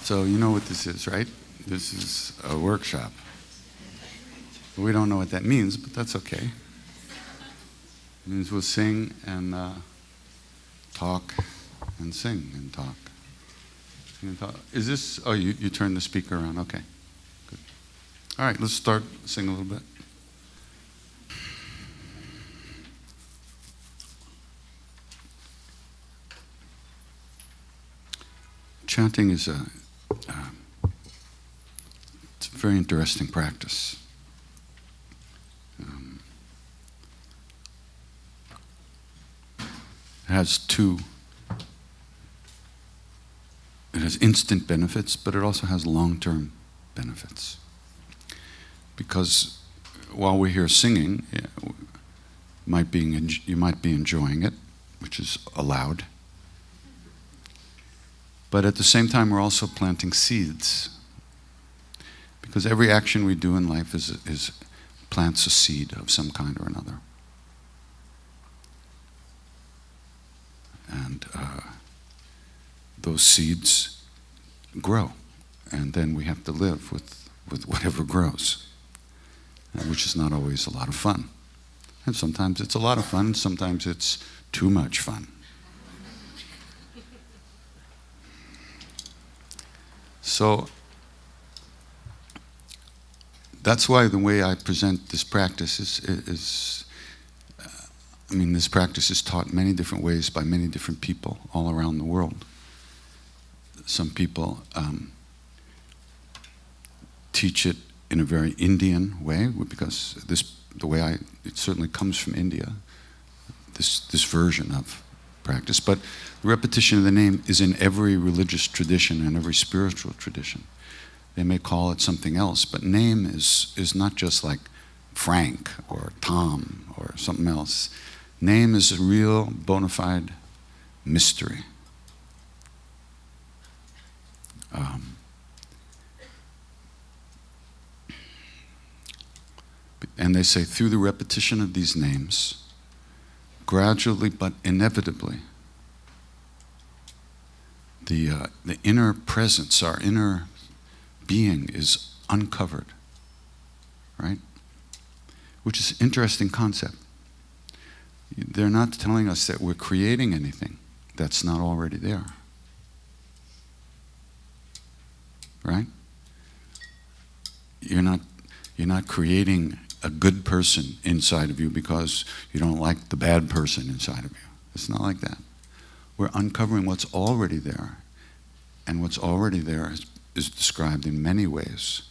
So you know what this is, right? This is a workshop. We don't know what that means, but that's okay. It means we'll sing and talk and sing and talk. Sing and talk. Is this, oh, you turned the speaker around, okay. Good. All right, let's start sing a little bit. Chanting is it's a very interesting practice. It has instant benefits, but it also has long-term benefits. Because while we're here singing, you might be enjoying it, which is allowed. But at the same time, we're also planting seeds. Because every action we do in life plants a seed of some kind or another. And those seeds grow. And then we have to live with whatever grows, which is not always a lot of fun. And sometimes it's a lot of fun, sometimes it's too much fun. So that's why the way I present this practice is this practice is taught many different ways by many different people all around the world. Some people teach it in a very Indian way, because it certainly comes from India, this version of practice. But the repetition of the name is in every religious tradition and every spiritual tradition. They may call it something else, but name is not just like Frank or Tom or something else. Name is a real bona fide mystery. And they say through the repetition of these names, gradually but inevitably, the inner presence, our inner being is uncovered, right? Which is an interesting concept. They're not telling us that we're creating anything that's not already there, right? You're not creating a good person inside of you because you don't like the bad person inside of you. It's not like that. We're uncovering what's already there. And what's already there is described in many ways.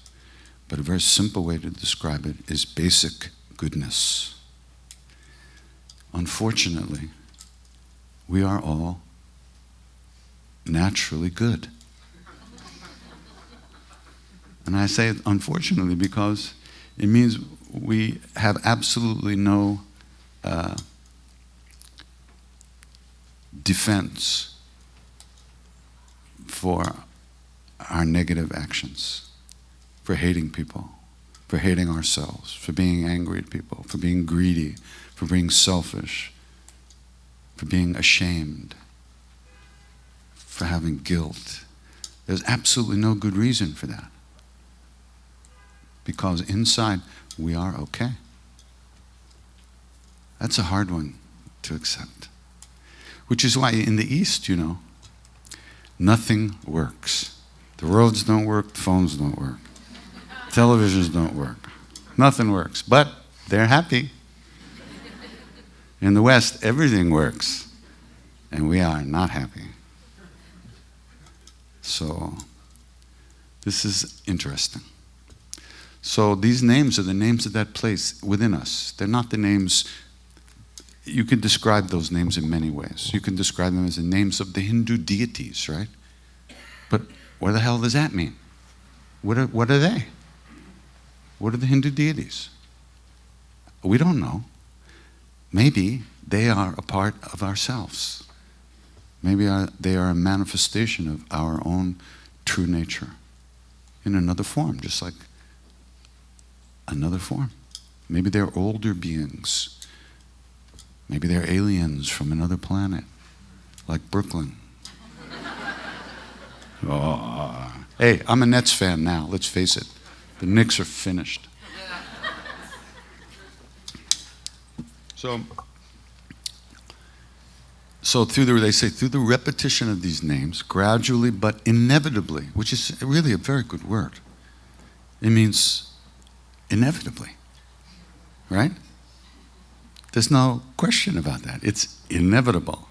But a very simple way to describe it is basic goodness. Unfortunately, we are all naturally good. And I say it unfortunately because it means we have absolutely no defense for our negative actions, for hating people, for hating ourselves, for being angry at people, for being greedy, for being selfish, for being ashamed, for having guilt. There's absolutely no good reason for that. Because inside, we are okay. That's a hard one to accept. Which is why in the East, nothing works. The roads don't work, the phones don't work, televisions don't work. Nothing works, but they're happy. In the West, everything works, and we are not happy. So, this is interesting. So these names are the names of that place within us. They're not the names, you can describe those names in many ways. You can describe them as the names of the Hindu deities, right? But what the hell does that mean? What are they? What are the Hindu deities? We don't know. Maybe they are a part of ourselves. Maybe they are a manifestation of our own true nature in another form, just like another form. Maybe they're older beings. Maybe they're aliens from another planet, like Brooklyn. Oh, Hey, I'm a Nets fan now, let's face it. The Knicks are finished. So they say through the repetition of these names, gradually but inevitably, which is really a very good word. It means inevitably, right? There's no question about that. It's inevitable,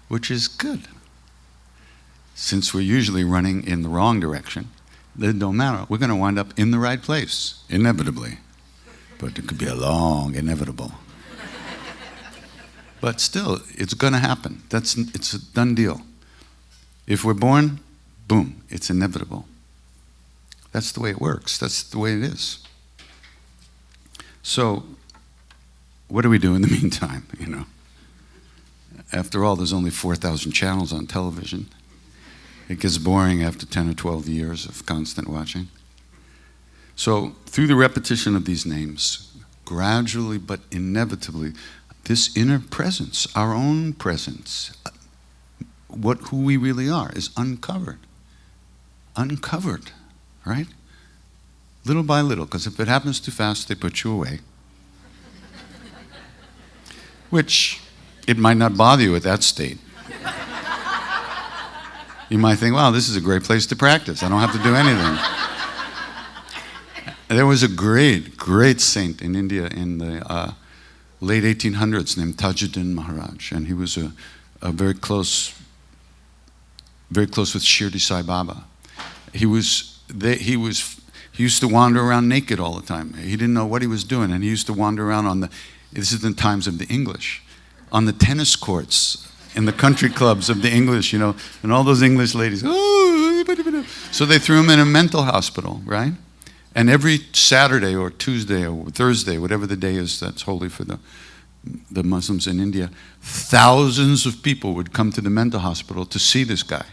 which is good. Since we're usually running in the wrong direction, it don't matter. We're going to wind up in the right place, inevitably. But it could be a long inevitable. But still, it's going to happen. It's a done deal. If we're born, boom, it's inevitable. That's the way it works. That's the way it is. So, what do we do in the meantime, you know? After all, there's only 4,000 channels on television. It gets boring after 10 or 12 years of constant watching. So, through the repetition of these names, gradually but inevitably, this inner presence, our own presence, who we really are, is uncovered. Uncovered, right? Little by little, because if it happens too fast, they put you away. Which, it might not bother you at that state. You might think, wow, this is a great place to practice. I don't have to do anything. There was a great, great saint in India in the late 1800s named Tajuddin Maharaj, and he was a very close with Shirdi Sai Baba. He used to wander around naked all the time. He didn't know what he was doing, and he used to wander around this is in times of the English, on the tennis courts in the country clubs of the English, you know, and all those English ladies, oh, so they threw him in a mental hospital, right? And every Saturday or Tuesday or Thursday, whatever the day is that's holy for the Muslims in India, thousands of people would come to the mental hospital to see this guy.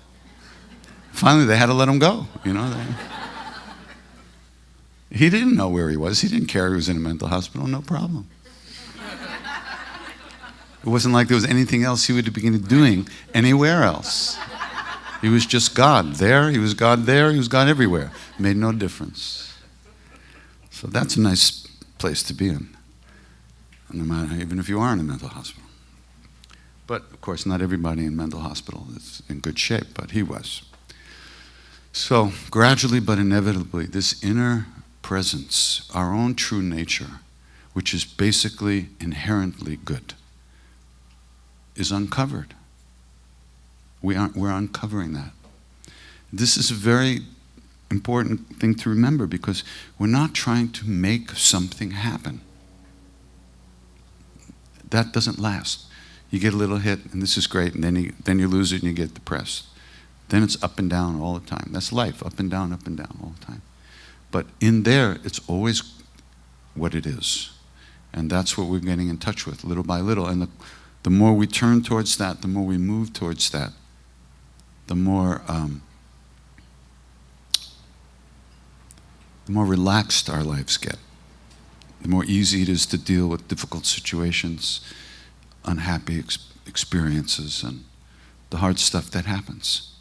Finally, they had to let him go, you know. He didn't know where he was. He didn't care he was in a mental hospital, no problem. It wasn't like there was anything else he would begin doing anywhere else. He was just God there, he was God there, he was God everywhere. It made no difference. So that's a nice place to be in, no matter, even if you are in a mental hospital. But of course, not everybody in mental hospital is in good shape, but he was. So gradually but inevitably, this inner presence, our own true nature, which is basically inherently good, is uncovered. We're uncovering that. This is a very important thing to remember, because we're not trying to make something happen. That doesn't last. You get a little hit, and this is great, and then you lose it and you get depressed. Then it's up and down all the time. That's life, up and down all the time. But in there, it's always what it is. And that's what we're getting in touch with, little by little. And the more we turn towards that, the more we move towards that, the more relaxed our lives get, the more easy it is to deal with difficult situations, unhappy experiences, and the hard stuff that happens.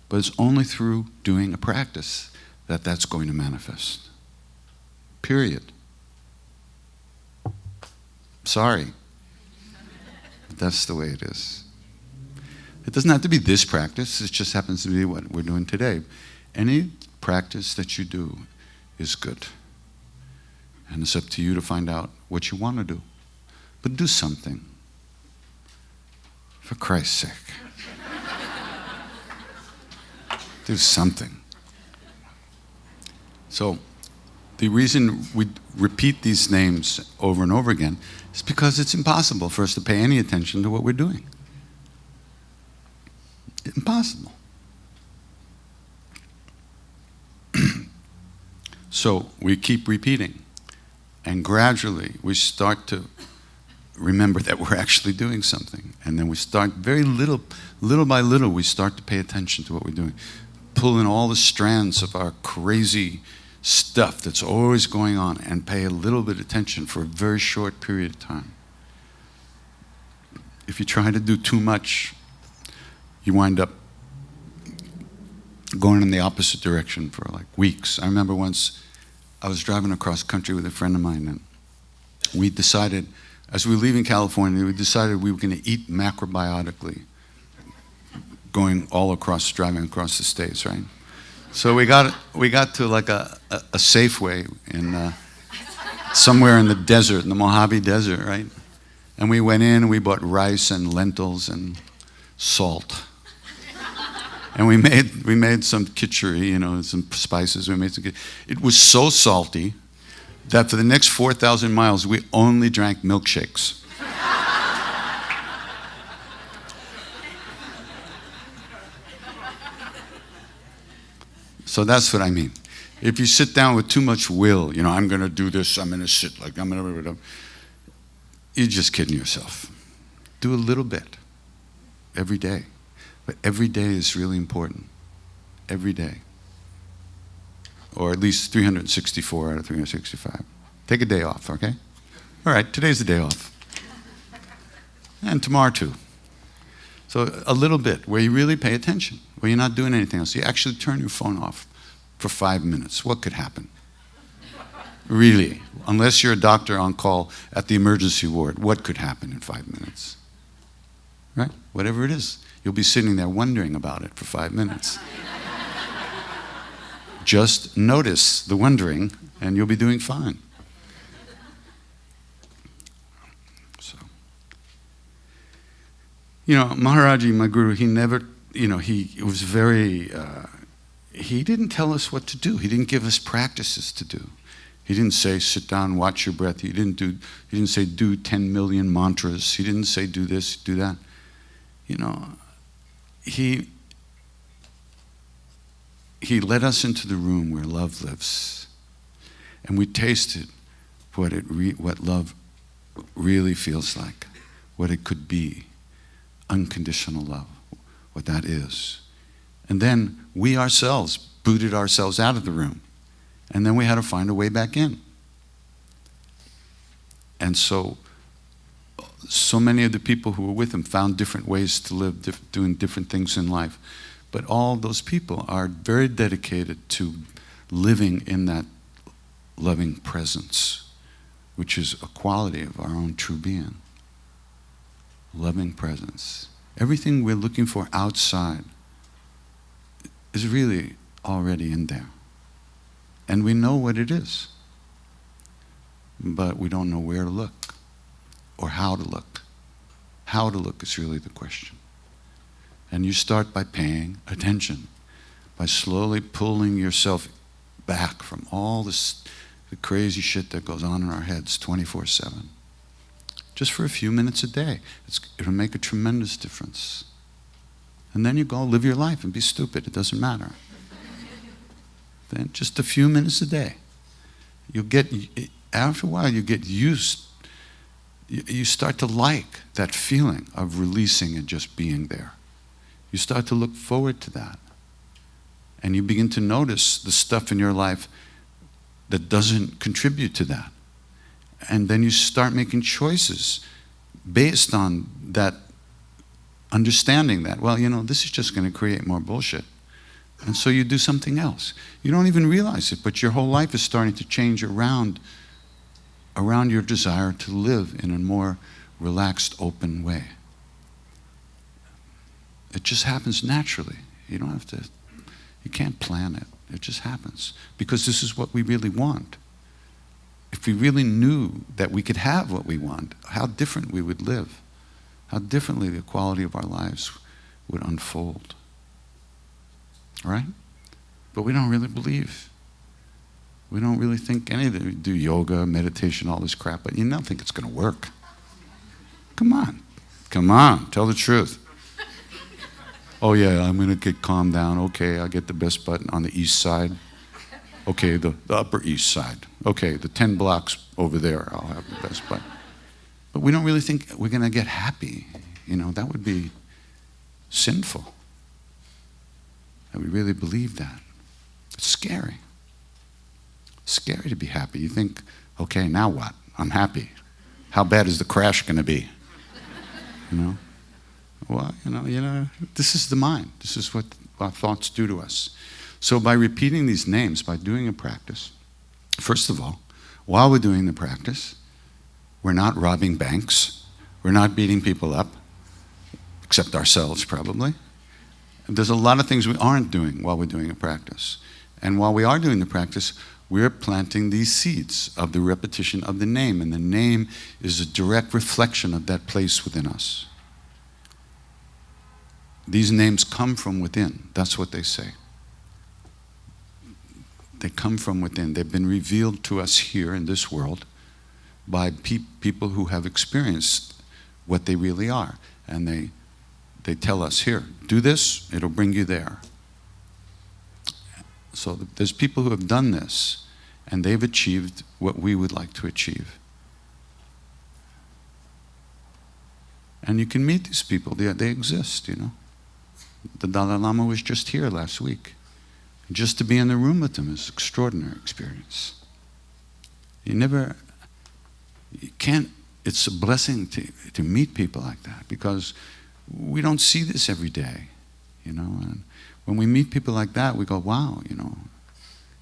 But it's only through doing a practice that that's going to manifest. Period. Sorry. But that's the way it is. It doesn't have to be this practice. It just happens to be what we're doing today. Any practice that you do is good. And it's up to you to find out what you want to do. But do something. For Christ's sake. Do something. So, the reason we repeat these names over and over again is because it's impossible for us to pay any attention to what we're doing. Impossible. So we keep repeating, and gradually we start to remember that we're actually doing something, and then we start very little by little, we start to pay attention to what we're doing, pull in all the strands of our crazy stuff that's always going on, and pay a little bit of attention for a very short period of time. If you try to do too much, you wind up going in the opposite direction for like weeks. I remember once I was driving across country with a friend of mine, and we decided, as we were leaving California, we decided we were going to eat macrobiotically, going all across, driving across the states, right? So we got to like a Safeway in somewhere in the desert, in the Mojave Desert, right? And we went in and we bought rice and lentils and salt. And we made some kitchery, some spices. It was so salty that for the next 4,000 miles, we only drank milkshakes. So that's what I mean. If you sit down with too much will, I'm going to do this, I'm going to sit like, I'm going to... You're just kidding yourself. Do a little bit every day. But every day is really important. Every day. Or at least 364 out of 365. Take a day off, okay? All right, today's the day off. And tomorrow too. So a little bit where you really pay attention, where you're not doing anything else. You actually turn your phone off for 5 minutes. What could happen? Really, unless you're a doctor on call at the emergency ward, what could happen in 5 minutes? Right? Whatever it is. You'll be sitting there wondering about it for 5 minutes. Just notice the wondering, and you'll be doing fine. So, Maharaji, my guru, he never, he was very, he didn't tell us what to do. He didn't give us practices to do. He didn't say, sit down, watch your breath. He didn't say, do 10 million mantras. He didn't say, do this, do that. He led us into the room where love lives, and we tasted what love really feels like, what it could be, unconditional love, what that is. And then we ourselves booted ourselves out of the room, and then we had to find a way back in. And so many of the people who were with him found different ways to live, doing different things in life. But all those people are very dedicated to living in that loving presence, which is a quality of our own true being. Loving presence. Everything we're looking for outside is really already in there. And we know what it is, but we don't know where to look. Or how to look. How to look is really the question. And you start by paying attention, by slowly pulling yourself back from all the crazy shit that goes on in our heads 24/7. Just for a few minutes a day. It'll make a tremendous difference. And then you go live your life and be stupid. It doesn't matter. Then just a few minutes a day. After a while, you get used. You start to like that feeling of releasing and just being there. You start to look forward to that. And you begin to notice the stuff in your life that doesn't contribute to that. And then you start making choices based on that understanding that, this is just going to create more bullshit. And so you do something else. You don't even realize it, but your whole life is starting to change around your desire to live in a more relaxed, open way. It just happens naturally. You can't plan it. It just happens. Because this is what we really want. If we really knew that we could have what we want, how different we would live. How differently the quality of our lives would unfold. Right? But we don't really believe. We don't really think anything. We do yoga, meditation, all this crap, but you don't think it's going to work. Come on, tell the truth. Oh yeah, I'm going to get calmed down. Okay, I'll get the best button on the east side. Okay, the upper east side. Okay, the 10 blocks over there, I'll have the best button. But we don't really think we're going to get happy. That would be sinful. That we really believe that. It's scary. Scary to be happy. You think, okay, now what? I'm happy. How bad is the crash going to be? Well, this is the mind. This is what our thoughts do to us. So by repeating these names, by doing a practice, first of all, while we're doing the practice, we're not robbing banks, we're not beating people up, except ourselves probably. There's a lot of things we aren't doing while we're doing a practice. And while we are doing the practice, we're planting these seeds of the repetition of the name, and the name is a direct reflection of that place within us. These names come from within. That's what they say. They come from within. They've been revealed to us here in this world by people who have experienced what they really are. And they tell us, here, do this, it'll bring you there. So there's people who have done this, and they've achieved what we would like to achieve. And you can meet these people. They exist, you know. The Dalai Lama was just here last week. Just to be in the room with them is an extraordinary experience. You can't, it's a blessing to meet people like that, because we don't see this every day, you know. And when we meet people like that, we go, wow, you know.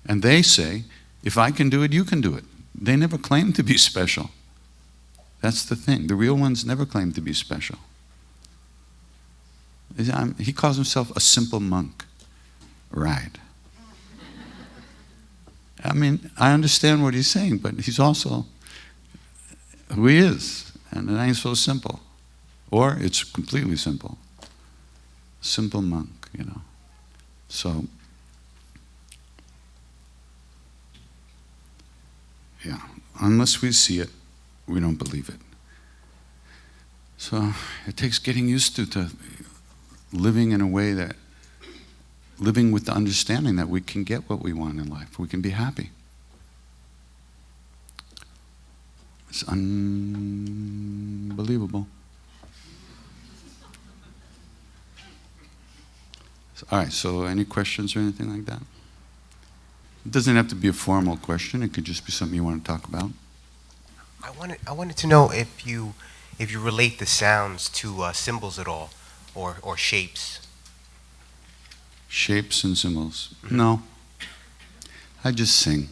And they say, if I can do it, you can do it. They never claim to be special. That's the thing. The real ones never claim to be special. He calls himself a simple monk. Right. I mean, I understand what he's saying, but he's also who he is. And it ain't so simple. Or it's completely simple. Simple monk, you know. So, yeah, unless we see it, we don't believe it. So it takes getting used to living in a way that, living with the understanding that we can get what we want in life. We can be happy. It's unbelievable. All right, so any questions or anything like that? It doesn't have to be a formal question. It could just be something you want to talk about. I wanted to know if you relate the sounds to symbols at all, or shapes. Shapes and symbols. No. I just sing.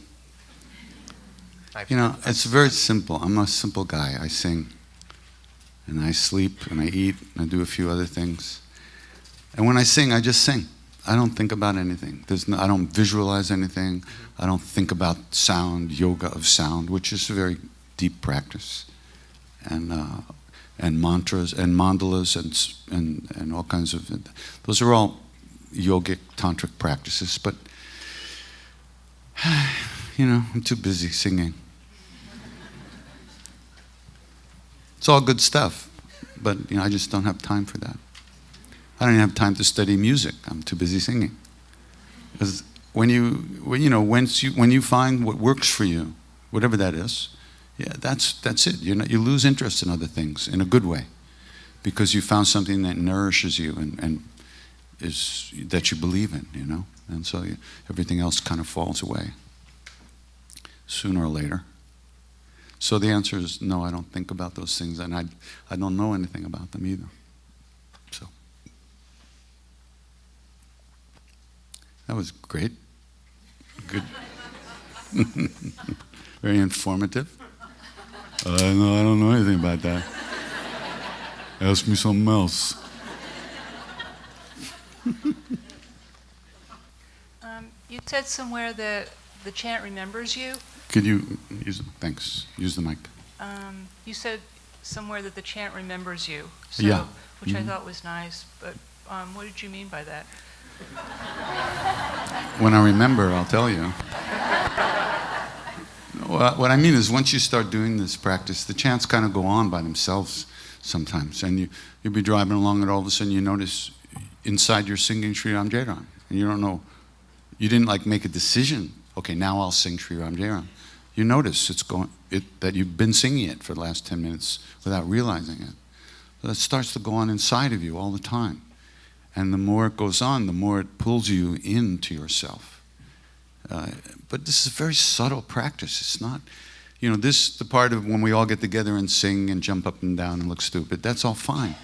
You know, it's very simple. I'm a simple guy. I sing. And I sleep, and I eat, and I do a few other things. And when I sing, I just sing. I don't think about anything. I don't visualize anything. I don't think about sound, yoga of sound, which is a very deep practice. And mantras and mandalas and all kinds of, those are all yogic tantric practices, but you know, I'm too busy singing. It's all good stuff, but you know, I just don't have time for that. I don't even have time to study music. I'm too busy singing. Because when you find what works for you, whatever that is, yeah, that's it. You lose interest in other things in a good way, because you found something that nourishes you and is that you believe in, you know, and so everything else kind of falls away sooner or later. So the answer is no. I don't think about those things, and I don't know anything about them either. So that was great. Good. Very informative. I don't know anything about that. Ask me something else. You said somewhere that the chant remembers you. Could you use the mic. You said somewhere that the chant remembers you. So, yeah. Which I thought was nice, but what did you mean by that? When I remember, I'll tell you. What I mean is, once you start doing this practice, the chants kind of go on by themselves sometimes. And you'll be driving along, and all of a sudden you notice inside you're singing Sri Ram Jai Ram. And you don't know, you didn't like make a decision, okay, now I'll sing Sri Ram Jai Ram. You notice that you've been singing it for the last 10 minutes without realizing it. So it starts to go on inside of you all the time. And the more it goes on, the more it pulls you into yourself. But this is a very subtle practice. It's not, you know, the part of when we all get together and sing and jump up and down and look stupid, that's all fine.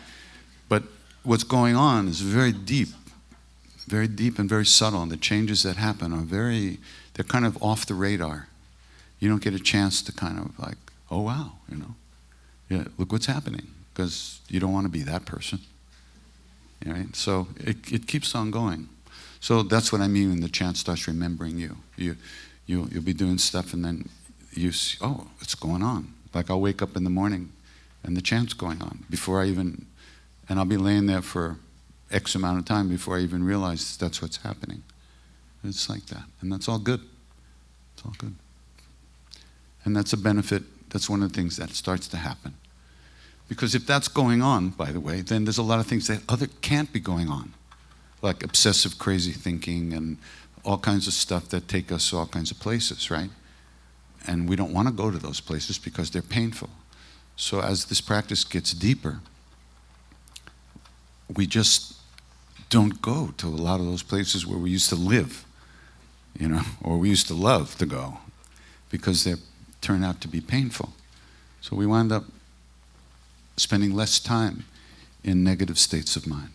But what's going on is very deep. very deep and very subtle, and the changes that happen are they're kind of off the radar. You don't get a chance to kind of like, oh wow, yeah, look what's happening, because you don't want to be that person. Right? So it keeps on going. So that's what I mean when the chant starts remembering you. You'll be doing stuff and then you see, oh, it's going on. Like I'll wake up in the morning and the chant's going on and I'll be laying there for X amount of time before I even realize that's what's happening. It's like that. And that's all good. It's all good. And that's a benefit. That's one of the things that starts to happen. Because if that's going on, by the way, then there's a lot of things that can't be going on. Like obsessive, crazy thinking and all kinds of stuff that take us to all kinds of places, right? And we don't want to go to those places because they're painful. So as this practice gets deeper, we just don't go to a lot of those places where we used to live, or we used to love to go, because they turn out to be painful. So we wind up spending less time in negative states of mind.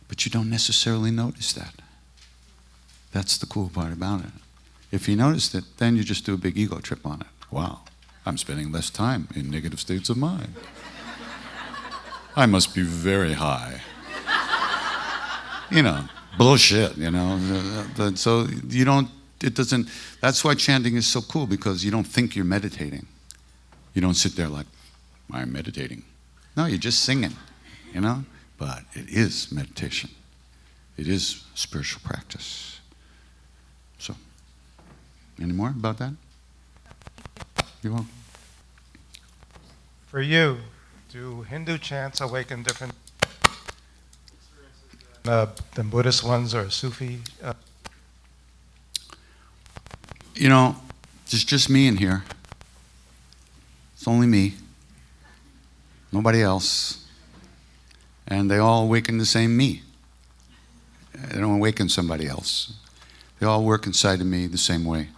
But you don't necessarily notice that. That's the cool part about it. If you noticed it, then you just do a big ego trip on it. Wow, I'm spending less time in negative states of mind. I must be very high. Bullshit, So that's why chanting is so cool, because you don't think you're meditating. You don't sit there like, I'm meditating. No, you're just singing, But it is meditation. It is spiritual practice. So, any more about that? You won't? For you, do Hindu chants awaken different than Buddhist ones or Sufi? There's just me in here. It's only me. Nobody else. And they all awaken the same me. They don't awaken somebody else. They all work inside of me the same way.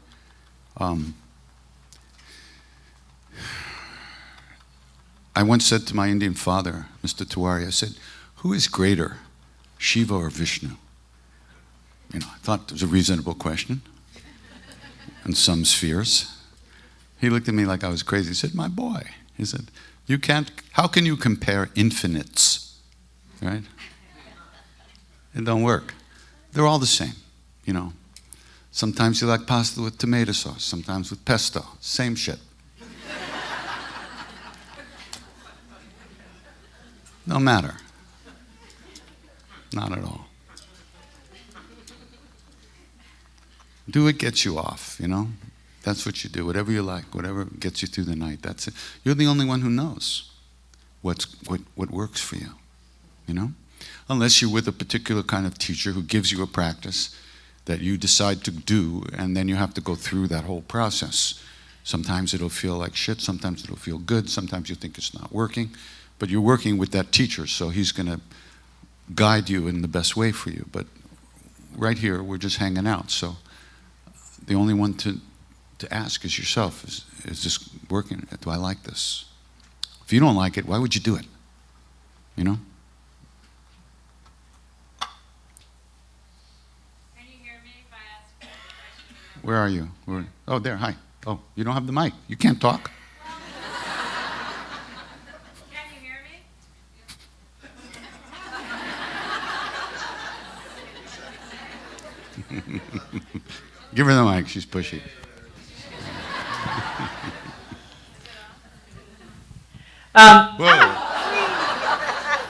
I once said to my Indian father, Mr. Tiwari, I said, who is greater, Shiva or Vishnu? I thought it was a reasonable question in some spheres. He looked at me like I was crazy. He said, my boy. He said, how can you compare infinites, right? It don't work. They're all the same, Sometimes you like pasta with tomato sauce, sometimes with pesto, same shit. No matter. Not at all. Do what gets you off, That's what you do. Whatever you like, whatever gets you through the night, that's it. You're the only one who knows what works for you, Unless you're with a particular kind of teacher who gives you a practice that you decide to do, and then you have to go through that whole process. Sometimes it'll feel like shit, sometimes it'll feel good, sometimes you think it's not working, but you're working with that teacher, so he's going to guide you in the best way for you. But right here, we're just hanging out, so the only one to ask is yourself, is this working? Do I like this? If you don't like it, why would you do it? Can you hear me if I ask a question? Where are you? Oh, there, hi. Oh, you don't have the mic. You can't talk. Can you hear me? Give her the mic, she's pushy. Whoa.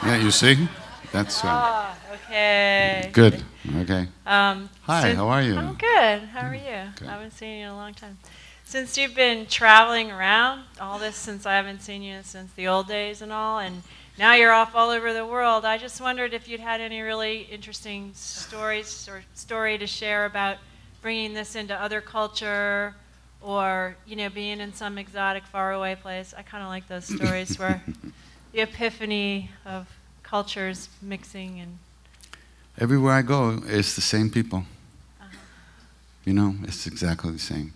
Yeah, you see? That's Okay. good. Okay. Hi, Since- how are you? I'm good. How are you? Good. I haven't seen you in a long time. Since you've been traveling around, all this since I haven't seen you since the old days and all, and now you're off all over the world, I just wondered if you'd had any really interesting stories or story to share about bringing this into other culture, or being in some exotic faraway place. I kind of like those stories where the epiphany of cultures mixing and Everywhere I go, it's the same people. It's exactly the same.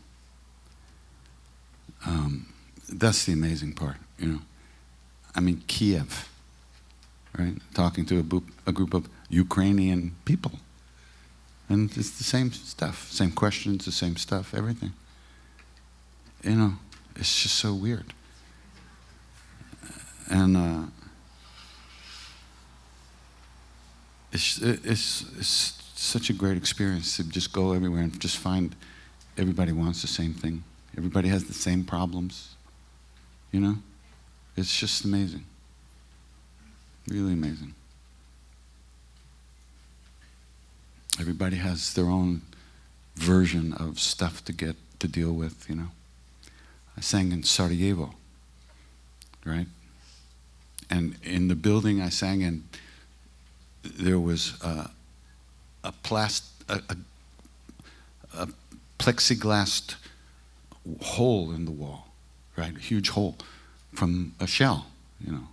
That's the amazing part, I mean, Kiev. right? Talking to a group of Ukrainian people. And it's the same stuff, same questions, the same stuff, everything. You know, it's just so weird. And it's such a great experience to just go everywhere and just find everybody wants the same thing. Everybody has the same problems. You know? It's just amazing. Really amazing. Everybody has their own version of stuff to deal with, you know. I sang in Sarajevo, right? And in the building I sang in, there was a plexiglass hole in the wall, right? A huge hole from a shell, you know.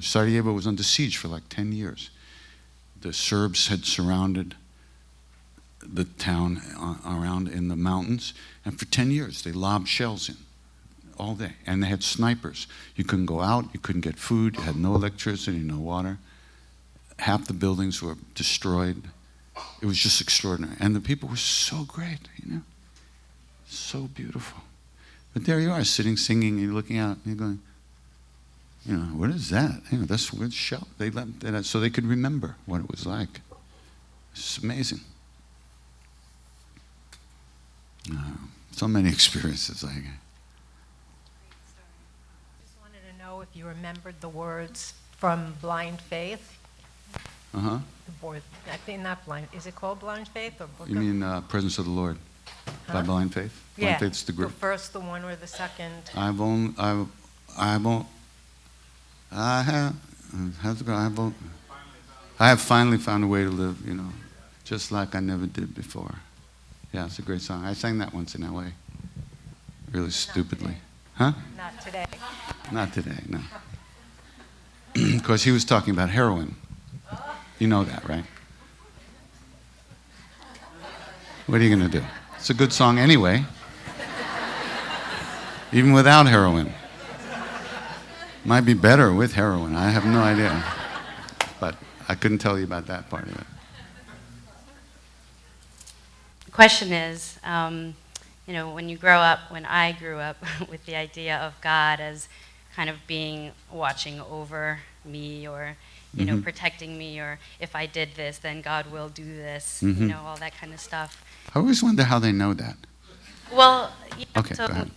Sarajevo was under siege for like 10 years. The Serbs had surrounded the town around in the mountains, and for 10 years they lobbed shells in all day, and they had snipers. You couldn't go out, you couldn't get food, you had no electricity, no water. Half the buildings were destroyed. It was just extraordinary, and the people were so great, you know, so beautiful. But there you are, sitting, singing, and you're looking out, and you're going, you know, what is that? You know, that's where the shell. They left that so they could remember what it was like. It's amazing. So many experiences like it. Just wanted to know if you remembered the words from Blind Faith. Uh-huh. I think not Blind. Is it called Blind Faith or Book You of? mean Presence of the Lord by Huh? Blind Faith? Blind Yeah. Faith's the The group. first, the one, or the second? How's it go? I have finally found a way to live, you know, just like I never did before. Yeah, it's a great song. I sang that once in L.A. Really stupidly. Huh? Not today. Not today, no. Because he was talking about heroin. You know that, right? What are you going to do? It's a good song anyway. Even without heroin. Might be better with heroin. I have no idea. But I couldn't tell you about that part of it. The question is, you know, when I grew up with the idea of God as kind of being watching over me, or, you know, protecting me, or if I did this, then God will do this, you know, all that kind of stuff. I always wonder how they know that. Well, you know, Okay, so, go ahead.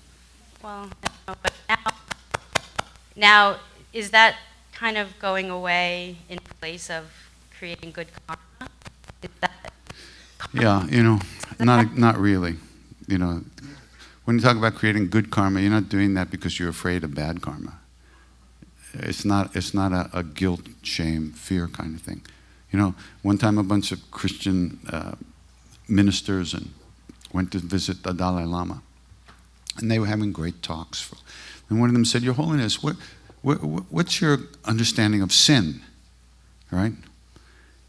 well, I don't know, but now, is that kind of going away in place of creating good karma? Is that Yeah, you know, not really. You know, when you talk about creating good karma, you're not doing that because you're afraid of bad karma. It's not a guilt, shame, fear kind of thing. You know, one time a bunch of Christian ministers went to visit the Dalai Lama, and they were having great talks. And one of them said, "Your Holiness, what's your understanding of sin?" Right?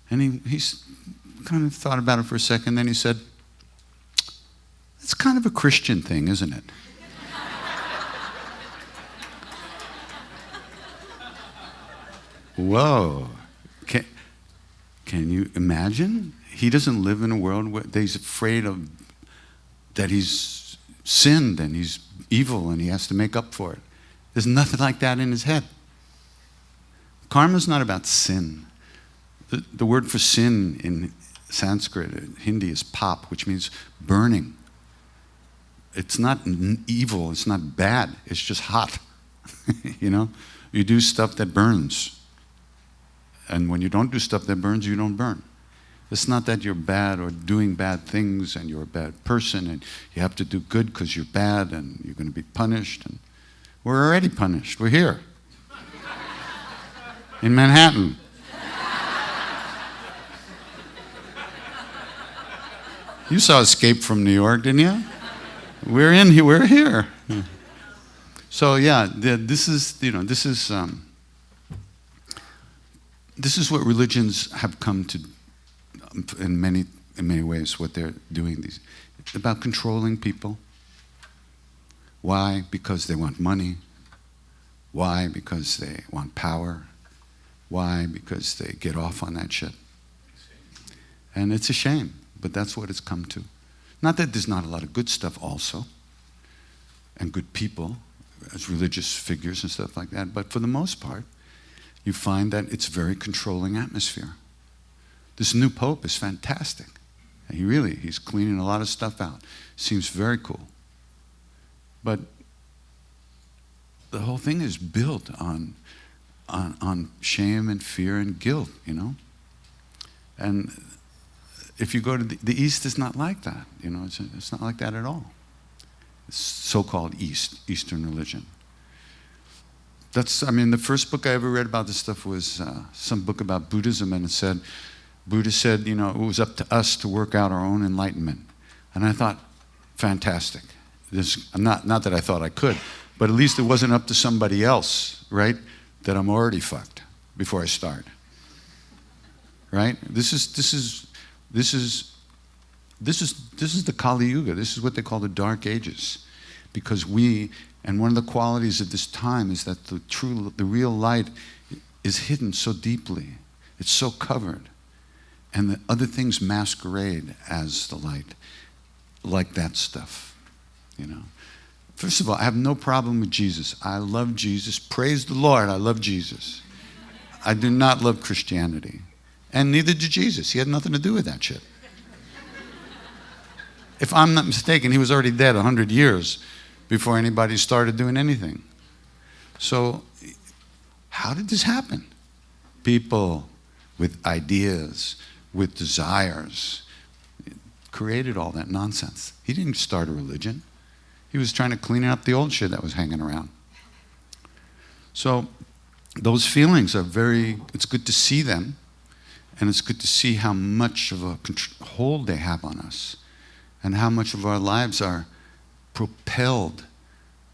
And he's kind of thought about it for a second. Then he said, "It's kind of a Christian thing, isn't it?" Whoa. Can you imagine? He doesn't live in a world where he's afraid of that he's sinned and he's evil and he has to make up for it. There's nothing like that in his head. Karma's not about sin. The word for sin in Sanskrit, Hindi, is pap, which means burning. It's not evil, it's not bad, it's just hot. You know? You do stuff that burns. And when you don't do stuff that burns, you don't burn. It's not that you're bad or doing bad things and you're a bad person and you have to do good because you're bad and you're going to be punished. And we're already punished. We're here. In Manhattan. You saw Escape from New York, didn't you? We're in here. We're here. So yeah, this is what religions have come to, in many ways, what they're doing. It's about controlling people. Why? Because they want money. Why? Because they want power. Why? Because they get off on that shit. And it's a shame, but that's what it's come to. Not that there's not a lot of good stuff also, and good people as religious figures and stuff like that, but for the most part, you find that it's a very controlling atmosphere. This new pope is fantastic. He's cleaning a lot of stuff out. Seems very cool. But the whole thing is built on shame and fear and guilt, you know? And if you go to the East, it's not like that, you know? It's not like that at all. It's so-called Eastern religion. The first book I ever read about this stuff was some book about Buddhism, and Buddha said, you know, it was up to us to work out our own enlightenment. And I thought, fantastic. Not that I thought I could, but at least it wasn't up to somebody else, right? That I'm already fucked before I start. Right? This is the Kali Yuga. This is what they call the Dark Ages. Because and one of the qualities of this time is that the real light is hidden so deeply. It's so covered. And the other things masquerade as the light, like that stuff, you know. First of all, I have no problem with Jesus. I love Jesus. Praise the Lord, I love Jesus. I do not love Christianity. And neither did Jesus. He had nothing to do with that shit. If I'm not mistaken, he was already dead 100 years before anybody started doing anything. So, how did this happen? People with ideas, with desires, created all that nonsense. He didn't start a religion. He was trying to clean up the old shit that was hanging around. So those feelings are it's good to see them, and it's good to see how much of a hold they have on us, and how much of our lives are propelled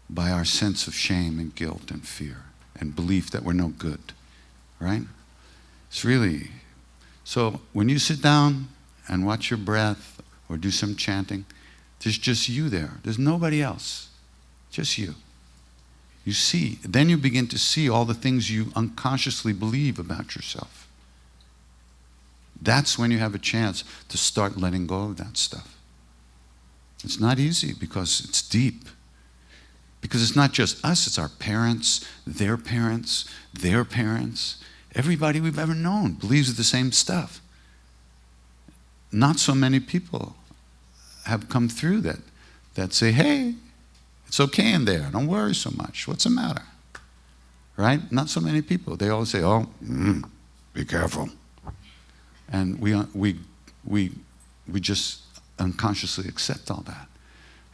by our sense of shame and guilt and fear and belief that we're no good, right? It's really... So when you sit down and watch your breath or do some chanting, there's just you there. There's nobody else. Just you. You see. Then you begin to see all the things you unconsciously believe about yourself. That's when you have a chance to start letting go of that stuff. It's not easy because it's deep. Because it's not just us, it's our parents, their parents, their parents. Everybody we've ever known believes the same stuff. Not so many people have come through that say, hey, it's okay in there. Don't worry so much. What's the matter? Right? Not so many people. They always say, oh, be careful. And we just unconsciously accept all that.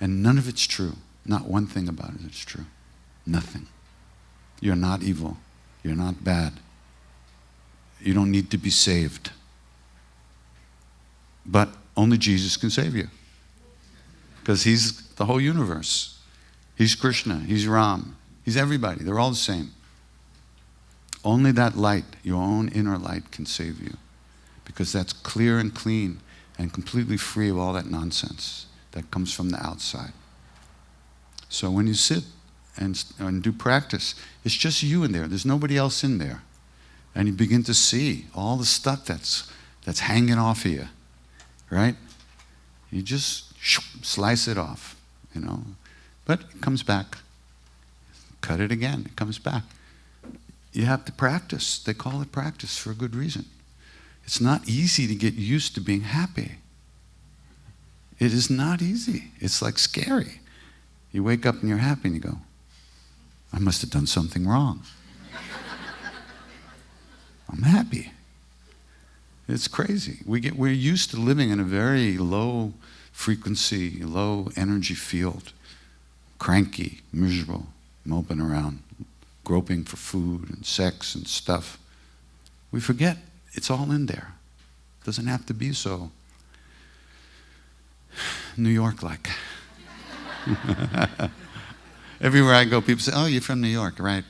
And none of it's true. Not one thing about it is true. Nothing. You're not evil. You're not bad. You don't need to be saved. But only Jesus can save you. Because he's the whole universe. He's Krishna. He's Ram. He's everybody. They're all the same. Only that light, your own inner light, can save you. Because that's clear and clean and completely free of all that nonsense that comes from the outside. So when you sit and do practice, it's just you in there. There's nobody else in there. And you begin to see all the stuff that's hanging off of you, right? You just slice it off, you know. But it comes back. Cut it again, it comes back. You have to practice. They call it practice for a good reason. It's not easy to get used to being happy. It is not easy. It's like scary. You wake up and you're happy and you go, I must have done something wrong. I'm happy. It's crazy. We're used to living in a very low frequency, low energy field. Cranky, miserable, moping around, groping for food and sex and stuff. We forget it's all in there. It doesn't have to be so New York-like. Everywhere I go, people say, oh, you're from New York, right?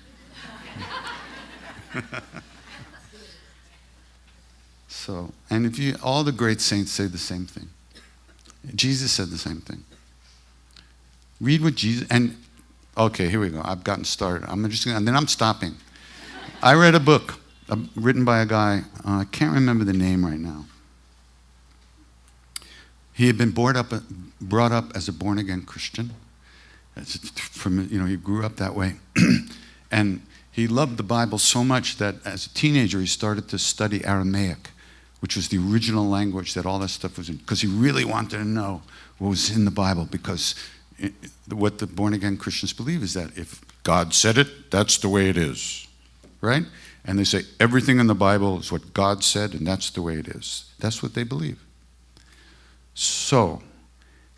So, and all the great saints say the same thing. Jesus said the same thing. Read what Jesus, okay, here we go. I've gotten started. And then I'm stopping. I read a book written by a guy, I can't remember the name right now. He had been brought up as a born-again Christian. He grew up that way. And he loved the Bible so much that as a teenager, he started to study Aramaic, which was the original language that all that stuff was in, because he really wanted to know what was in the Bible, because what the born-again Christians believe is that if God said it, that's the way it is, right? And they say everything in the Bible is what God said, and that's the way it is. That's what they believe. So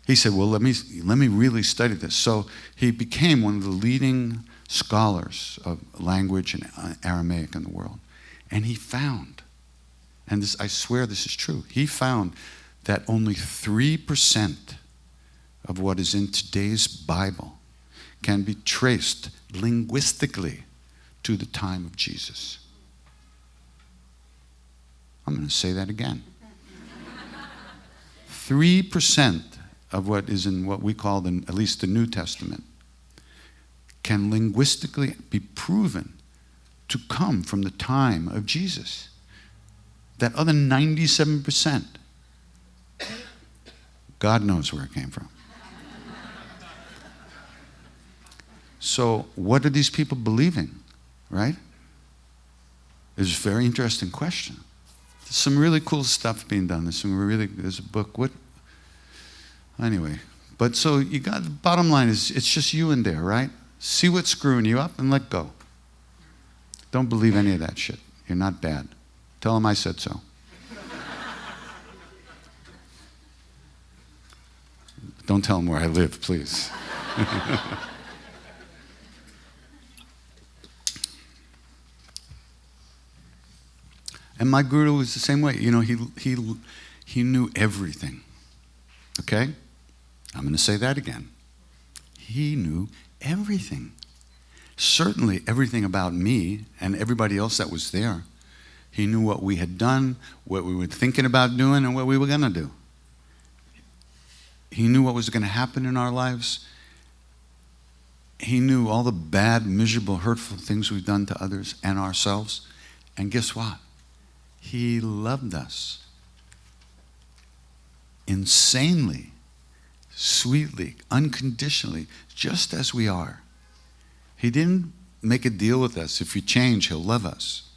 he said, well, let me really study this. So he became one of the leading scholars of language and Aramaic in the world. And he found, and this, I swear this is true, he found that only 3% of what is in today's Bible can be traced linguistically to the time of Jesus. I'm going to say that again. 3% of what is in what we call, at least the New Testament, can linguistically be proven to come from the time of Jesus. That other 97%, God knows where it came from. So what are these people believing, right? It's a very interesting question. There's some really cool stuff being done. There's a book. Anyway, but so you got, the bottom line is, it's just you in there, right? See what's screwing you up and let go. Don't believe any of that shit. You're not bad. Tell them I said so. Don't tell them where I live, please. And my guru was the same way. You know, he knew everything. Okay? I'm going to say that again. He knew everything. Certainly everything about me and everybody else that was there. He knew what we had done, what we were thinking about doing, and what we were going to do. He knew what was going to happen in our lives. He knew all the bad, miserable, hurtful things we've done to others and ourselves. And guess what? He loved us insanely, sweetly, unconditionally, just as we are. He didn't make a deal with us. If we change, he'll love us.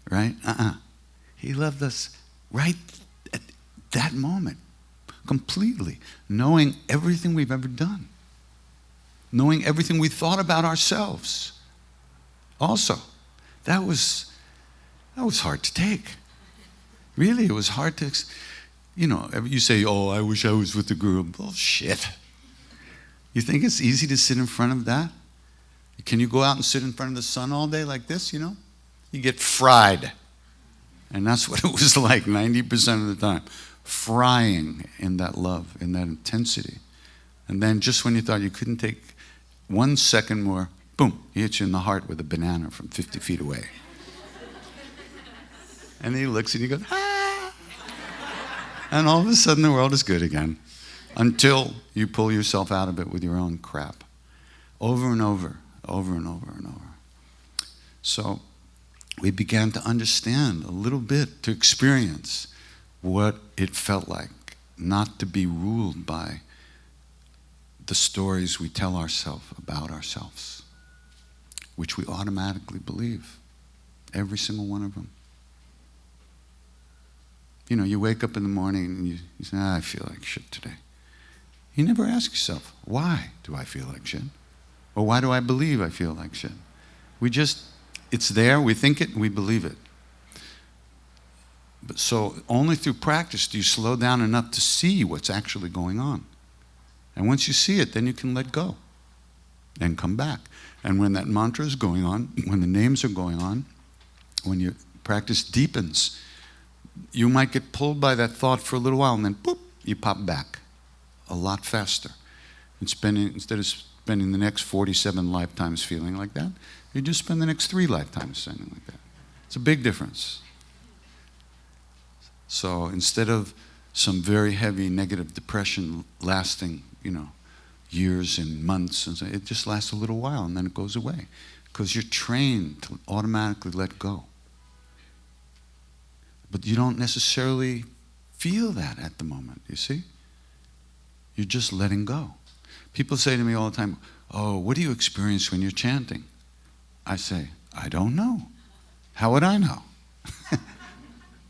Right? He loved us right at that moment, completely, knowing everything we've ever done, knowing everything we thought about ourselves. Also, that was hard to take. Really, it was hard to, you say, oh, I wish I was with the guru. Bullshit. You think it's easy to sit in front of that? Can you go out and sit in front of the sun all day like this, You get fried. And that's what it was like 90% of the time. Frying in that love, in that intensity. And then just when you thought you couldn't take 1 second more, boom, he hits you in the heart with a banana from 50 feet away. And then he looks and he goes, ah! And all of a sudden the world is good again. Until you pull yourself out of it with your own crap. Over and over, over and over and over. So we began to understand a little bit, to experience what it felt like not to be ruled by the stories we tell ourselves about ourselves, which we automatically believe, every single one of them. You wake up in the morning and you say, I feel like shit today. You never ask yourself, why do I feel like shit? Or why do I believe I feel like shit? It's there, we think it, and we believe it. But so only through practice do you slow down enough to see what's actually going on. And once you see it, then you can let go and come back. And when that mantra is going on, when the names are going on, when your practice deepens, you might get pulled by that thought for a little while, and then boop, you pop back a lot faster. Instead of spending the next 47 lifetimes feeling like that, you just spend the next 3 lifetimes feeling like that. It's a big difference. So instead of some very heavy negative depression lasting, years and months, and so it just lasts a little while and then it goes away. Because you're trained to automatically let go. But you don't necessarily feel that at the moment, you see? You're just letting go. People say to me all the time, oh, what do you experience when you're chanting? I say, I don't know. How would I know?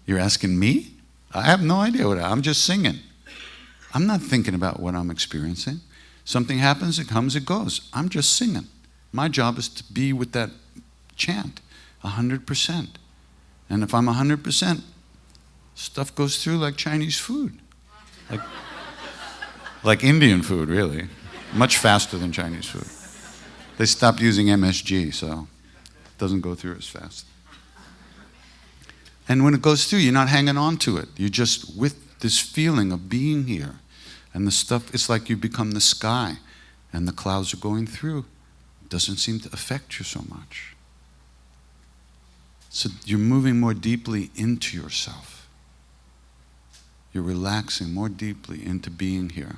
You're asking me? I have no idea I'm just singing. I'm not thinking about what I'm experiencing. Something happens, it comes, it goes. I'm just singing. My job is to be with that chant 100%. And if I'm 100%, stuff goes through like Chinese food. Like Indian food, really. Much faster than Chinese food. They stopped using MSG, so it doesn't go through as fast. And when it goes through, you're not hanging on to it. You're just with this feeling of being here. And the stuff, it's like you become the sky, and the clouds are going through. It doesn't seem to affect you so much. So you're moving more deeply into yourself. You're relaxing more deeply into being here.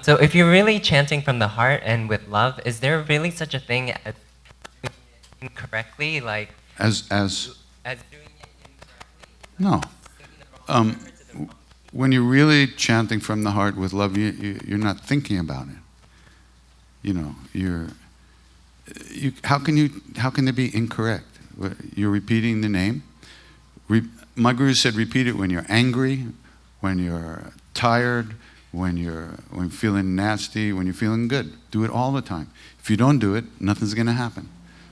So if you're really chanting from the heart and with love, is there really such a thing as doing it incorrectly? Like As doing it incorrectly? no. When you're really chanting from the heart with love, you're not thinking about it. You know, how can they be incorrect? You're repeating the name. My guru said repeat it when you're angry, when you're tired, when you're feeling nasty, when you're feeling good. Do it all the time. If you don't do it, nothing's going to happen.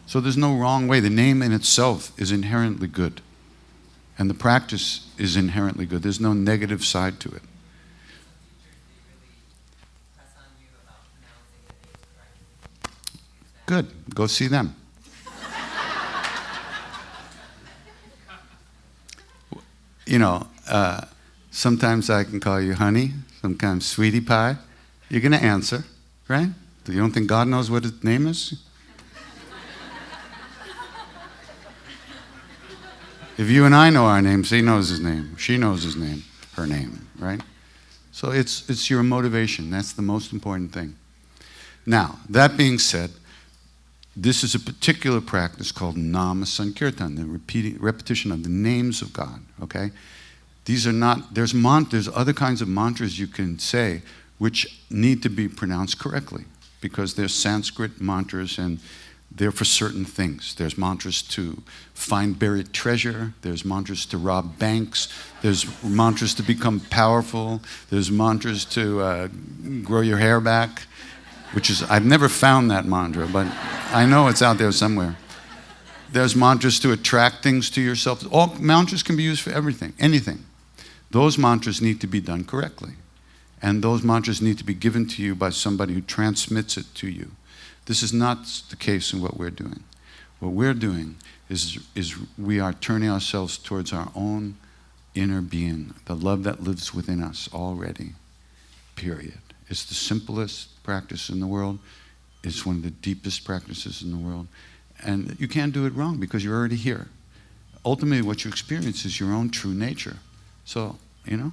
So there's no wrong way. The name in itself is inherently good. And the practice is inherently good. There's no negative side to it. Good. Go see them. You know, sometimes I can call you honey, sometimes sweetie pie. You're going to answer, right? You don't think God knows what his name is? If you and I know our names, he knows his name. She knows his name, her name, right? So it's your motivation. That's the most important thing. Now, that being said, this is a particular practice called Nama Sankirtan, the repetition of the names of God, okay? These are not, there's other kinds of mantras you can say which need to be pronounced correctly because they're Sanskrit mantras and they're for certain things. There's mantras to find buried treasure. There's mantras to rob banks. There's mantras to become powerful. There's mantras to grow your hair back, which is, I've never found that mantra, but I know it's out there somewhere. There's mantras to attract things to yourself. All mantras can be used for everything, anything. Those mantras need to be done correctly. And those mantras need to be given to you by somebody who transmits it to you. This is not the case in what we're doing. What we're doing is we are turning ourselves towards our own inner being, the love that lives within us already, period. It's the simplest practice in the world. It's one of the deepest practices in the world. And you can't do it wrong because you're already here. Ultimately, what you experience is your own true nature. So, you know?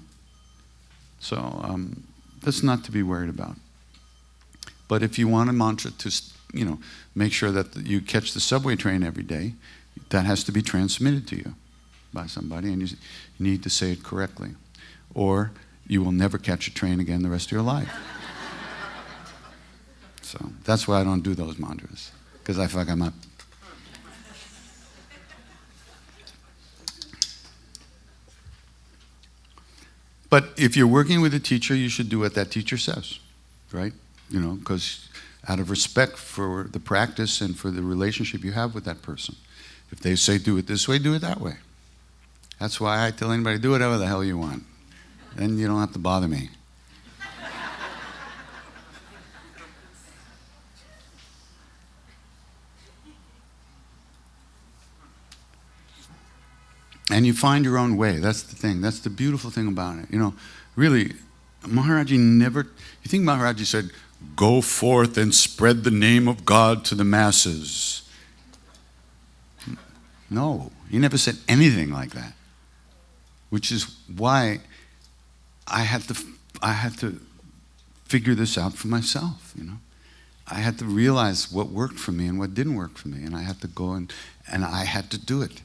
So, that's not to be worried about. But if you want a mantra to, you know, make sure that you catch the subway train every day, that has to be transmitted to you by somebody, and you need to say it correctly. Or you will never catch a train again the rest of your life. So that's why I don't do those mantras, because I fuck them up. But if you're working with a teacher, you should do what that teacher says, right? You know, because out of respect for the practice and for the relationship you have with that person. If they say do it this way, do it that way. That's why I tell anybody, do whatever the hell you want. Then you don't have to bother me. And you find your own way. That's the thing. That's the beautiful thing about it. You know, really, Maharaji never, you think Maharaji said, go forth and spread the name of God to the masses. No, he never said anything like that. Which is why I had to figure this out for myself, you know. I had to realize what worked for me and what didn't work for me, and I had to go and I had to do it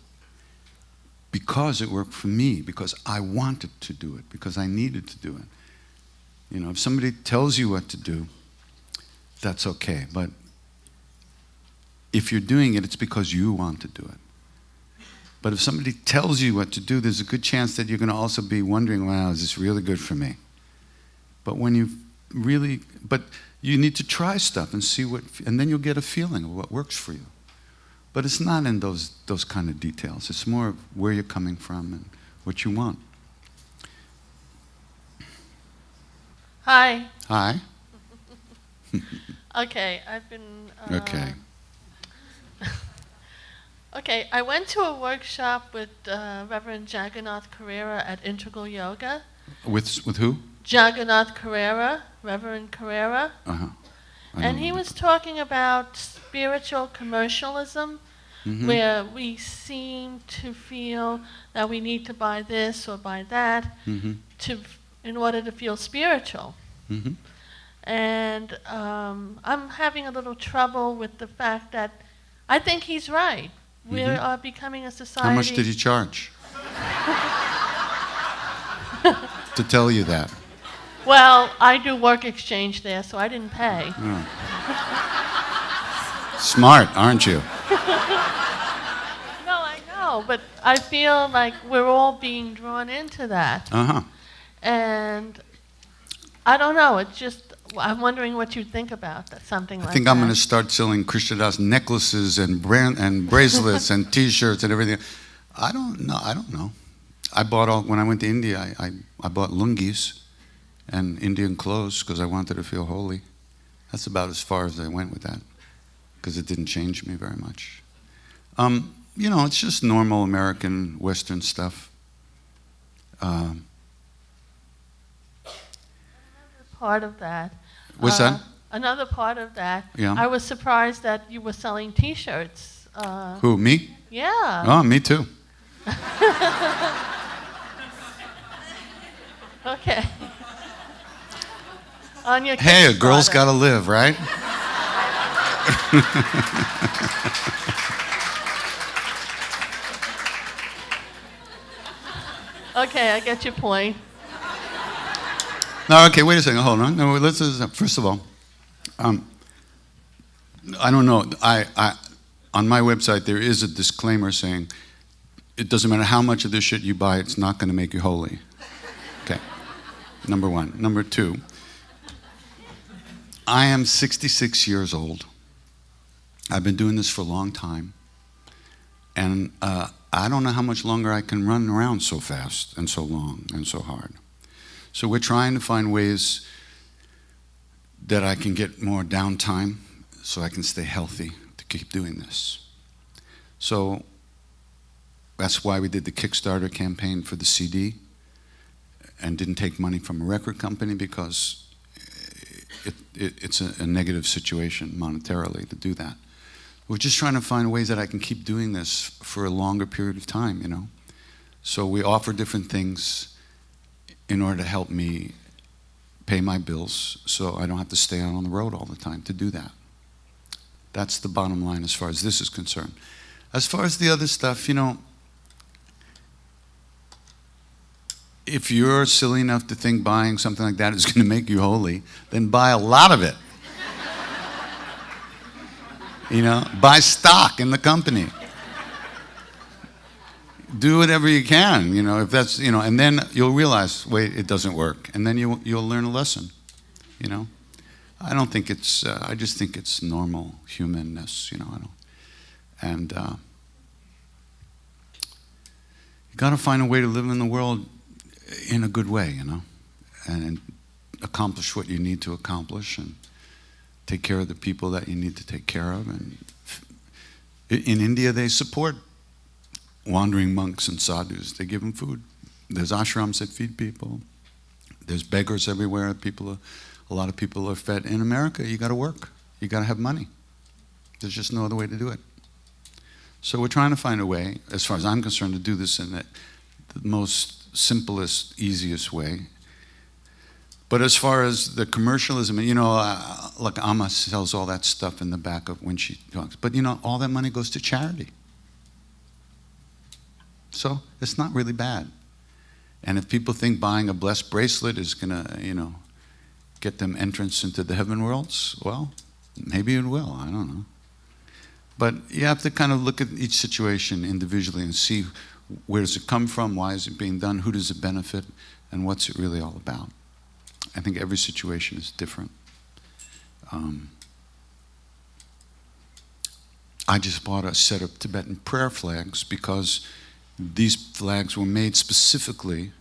because it worked for me, because I wanted to do it, because I needed to do it. You know, if somebody tells you what to do, that's okay, but if you're doing it, it's because you want to do it. But if somebody tells you what to do, there's a good chance that you're going to also be wondering, wow, is this really good for me? But when you really, but you need to try stuff and see what, and then you'll get a feeling of what works for you. But it's not in those kind of details. It's more of where you're coming from and what you want. Hi. Hi. Okay, I've been. Okay. Okay, I went to a workshop with Reverend Jagannath Carrera at Integral Yoga. With who? Jagannath Carrera, Reverend Carrera. Uh-huh. And he was talking about spiritual commercialism, where we seem to feel that we need to buy this or buy that in order to feel spiritual. And I'm having a little trouble with the fact that I think he's right. We are becoming a society. How much did he charge? To tell you that. Well, I do work exchange there, so I didn't pay. Oh. Smart, aren't you? No, I know, but I feel like we're all being drawn into that. Uh-huh. And I don't know, it's just, I'm wondering what you think about that, something like that. I think I'm going to start selling Krishna Das necklaces and bracelets and T-shirts and everything. I don't know. I bought when I went to India, I bought lungis and Indian clothes because I wanted to feel holy. That's about as far as I went with that because it didn't change me very much. You know, it's just normal American Western stuff. Part of that. What's that? Another part of that. Yeah. I was surprised that you were selling T-shirts. Who, me? Yeah. Oh, me too. Okay. On your Hey, a girl's Kickstarter. got to live, right? Okay, I get your point. No, okay, wait a second, hold on. No, first of all, I don't know. On my website, there is a disclaimer saying it doesn't matter how much of this shit you buy, it's not going to make you holy. Okay, number one. Number two, I am 66 years old. I've been doing this for a long time. And I don't know how much longer I can run around so fast and so long and so hard. So we're trying to find ways that I can get more downtime so I can stay healthy to keep doing this. So that's why we did the Kickstarter campaign for the CD and didn't take money from a record company because it's a negative situation monetarily to do that. We're just trying to find ways that I can keep doing this for a longer period of time, you know. So we offer different things in order to help me pay my bills so I don't have to stay out on the road all the time to do that. That's the bottom line as far as this is concerned. As far as the other stuff, you know, if you're silly enough to think buying something like that is going to make you holy, then buy a lot of it. You know, buy stock in the company. Do whatever you can, you know, if that's, you know, and then you'll realize, wait, it doesn't work. And then you'll learn a lesson, you know. I don't think it's, I just think it's normal humanness, you know. And you got to find a way to live in the world in a good way, you know, and accomplish what you need to accomplish and take care of the people that you need to take care of. And in India, they support wandering monks and sadhus. They give them food. There's ashrams that feed people. There's beggars everywhere. A lot of people are fed. In America, you got to work. You got to have money. There's just no other way to do it. So we're trying to find a way, as far as I'm concerned, to do this in the most simplest, easiest way. But as far as the commercialism, you know, like Amma sells all that stuff in the back of when she talks. But you know, all that money goes to charity. So it's not really bad. And if people think buying a blessed bracelet is gonna, you know, get them entrance into the heaven worlds, well, maybe it will. I don't know. But you have to kind of look at each situation individually and see where does it come from, why is it being done, who does it benefit, and what's it really all about. I think every situation is different. I just bought a set of Tibetan prayer flags because these flags were made specifically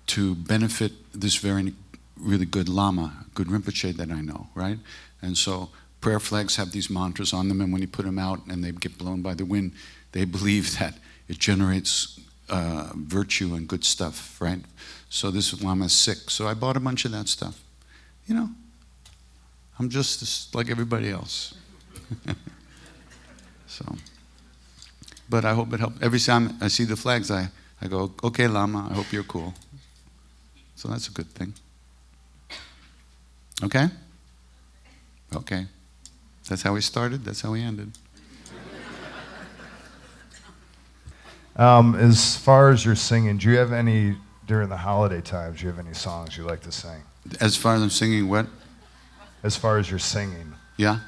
to benefit this very really good Lama, good Rinpoche that I know, right? And so prayer flags have these mantras on them, and when you put them out and they get blown by the wind, they believe that it generates virtue and good stuff, right? So this Lama is sick, so I bought a bunch of that stuff. You know, I'm just like everybody else. So, but I hope it helps. Every time I see the flags, I go, okay, Lama, I hope you're cool. So that's a good thing. Okay? Okay. That's how we started, that's how we ended. As far as your singing, do you have any, during the holiday times, do you have any songs you like to sing? As far as I'm singing what? As far as your singing. Yeah.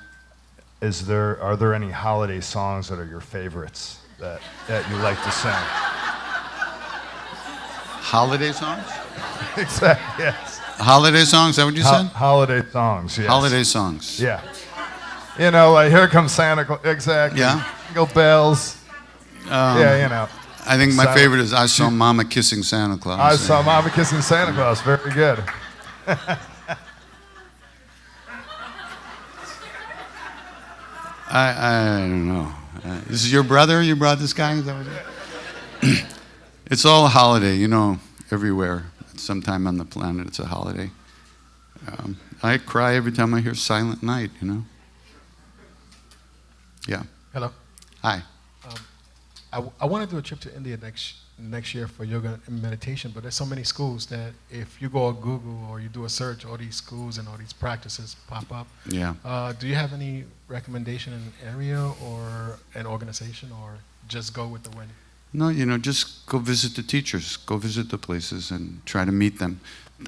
Are there any holiday songs that are your favorites that you like to sing? Holiday songs? Exactly, yes. Holiday songs, is that what you said? Holiday songs, yes. Holiday songs. Yeah. You know, like Here Comes Santa Claus, exactly. Yeah. Jingle bells. Yeah, you know. I think my favorite is I Saw Mama Kissing Santa Claus. I Saw Mama Kissing Santa Claus, very good. I don't know. This is your brother? You brought this guy? Is that what it is? It's all a holiday, you know, everywhere. Sometime on the planet it's a holiday. I cry every time I hear Silent Night, you know. Yeah. Hello. Hi. I want to do a trip to India next year for yoga and meditation, but there's so many schools that if you go on Google or you do a search, all these schools and all these practices pop up. Yeah. Do you have any recommendation in an area or an organization, or just go with the wind? No, you know, just go visit the teachers, go visit the places and try to meet them.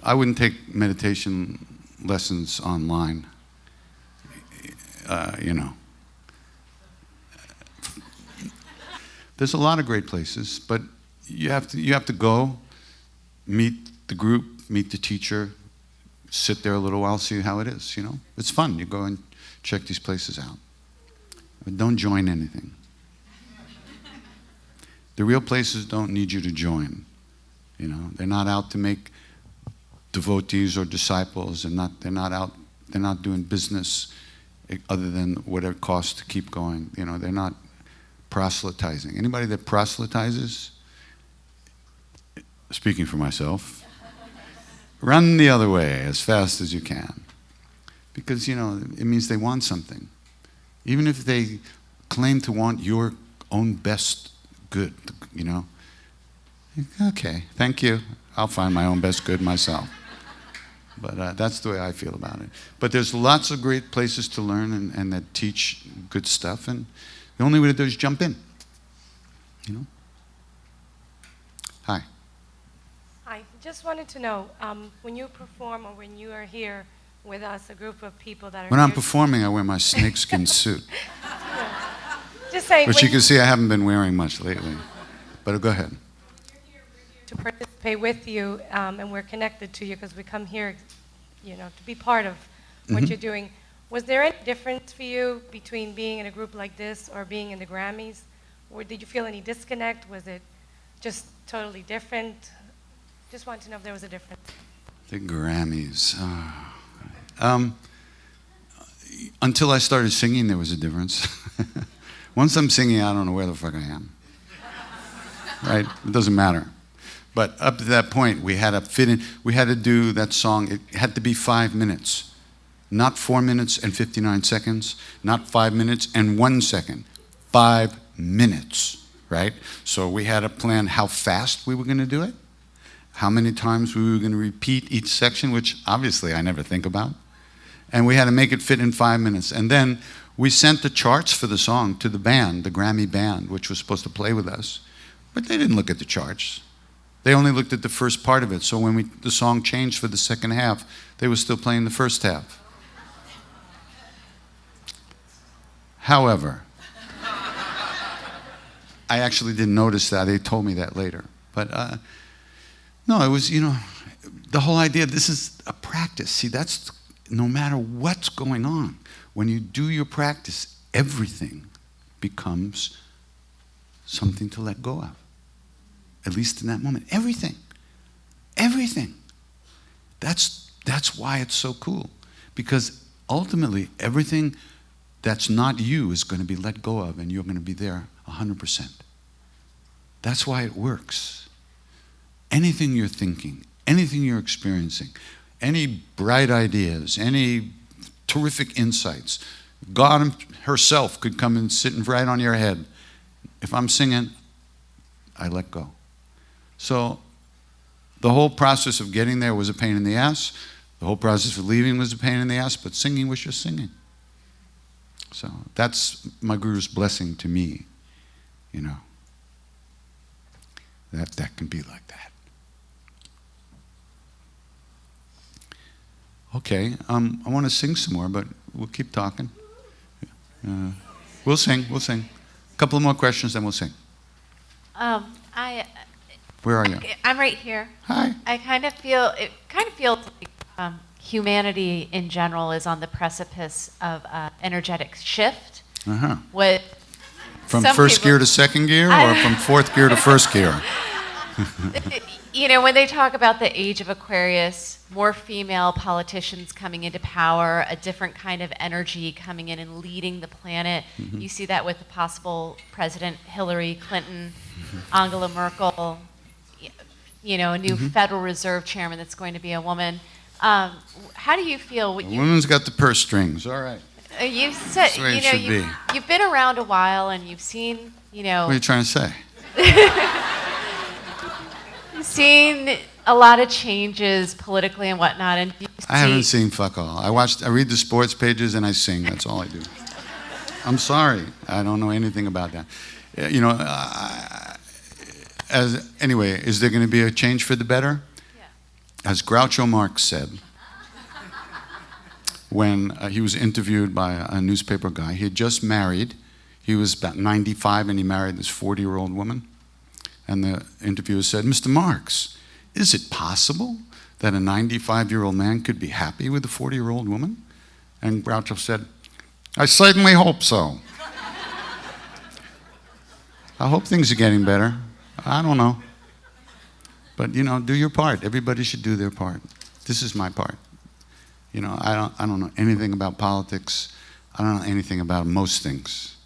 I wouldn't take meditation lessons online, you know. There's a lot of great places, but you have to go, meet the group, meet the teacher, sit there a little while, see how it is, you know. It's fun. You go and check these places out. But don't join anything. The real places don't need you to join. You know, they're not out to make devotees or disciples, and they're not doing business other than what it costs to keep going. You know, they're not proselytizing. Anybody that proselytizes, speaking for myself, run the other way as fast as you can. Because, you know, it means they want something. Even if they claim to want your own best good, you know. Okay, thank you. I'll find my own best good myself. But that's the way I feel about it. But there's lots of great places to learn and that teach good stuff. And the only way to do is jump in, you know. Hi. I just wanted to know, when you perform or when you are here with us, a group of people that are When I'm here- performing, I wear my snakeskin suit. Just saying, Which when you can see I haven't been wearing much lately. But go ahead. to participate with you, and we're connected to you because we come here, you know, to be part of what Mhm. you're doing. Was there any difference for you between being in a group like this or being in the Grammys? Or did you feel any disconnect? Was it just totally different? Just wanted to know if there was a difference. The Grammys. Until I started singing, there was a difference. Once I'm singing, I don't know where the fuck I am. Right? It doesn't matter. But up to that point, we had to fit in. We had to do that song. It had to be 5 minutes. Not 4 minutes and 59 seconds. Not 5 minutes and 1 second. 5 minutes, right? So we had to plan how fast we were going to do it, how many times we were going to repeat each section, which obviously I never think about. And we had to make it fit in 5 minutes. And then we sent the charts for the song to the band, the Grammy band, which was supposed to play with us. But they didn't look at the charts. They only looked at the first part of it. So when the song changed for the second half, they were still playing the first half. However, I actually didn't notice that. They told me that later. But no, it was, the whole idea, this is a practice. See, that's no matter what's going on. When you do your practice, everything becomes something to let go of. At least in that moment. Everything. Everything. That's why it's so cool. Because ultimately, everything that's not you is going to be let go of, and you're going to be there 100%. That's why it works. Anything you're thinking, anything you're experiencing, any bright ideas, any terrific insights, God herself could come and sit right on your head. If I'm singing, I let go. So the whole process of getting there was a pain in the ass. The whole process of leaving was a pain in the ass, but singing was just singing. So that's my guru's blessing to me, that can be like that. Okay, I want to sing some more, but we'll keep talking. We'll sing. A couple of more questions, then we'll sing. Where are you? I'm right here. Hi. It kind of feels like humanity in general is on the precipice of energetic shift. Uh-huh. What From some first people- gear to second gear, or from fourth gear to first gear? When they talk about the age of Aquarius, more female politicians coming into power, a different kind of energy coming in and leading the planet. Mm-hmm. You see that with the possible President Hillary Clinton, Angela Merkel, a new Federal Reserve chairman that's going to be a woman. How do you feel? The woman's got the purse strings, all right. You said, That's the way it should be. you've been around a while and you've seen, What are you trying to say? you've seen a lot of changes politically and whatnot. And I haven't seen fuck all. I read the sports pages and I sing. That's all I do. I'm sorry. I don't know anything about that. Anyway, is there going to be a change for the better? Yeah. As Groucho Marx said, when he was interviewed by a newspaper guy, he had just married. He was about 95 and he married this 40-year-old woman. And the interviewer said, Mr. Marx, is it possible that a 95-year-old man could be happy with a 40-year-old woman? And Groucho said, I certainly hope so. I hope things are getting better. I don't know. But, do your part. Everybody should do their part. This is my part. I don't know anything about politics. I don't know anything about most things.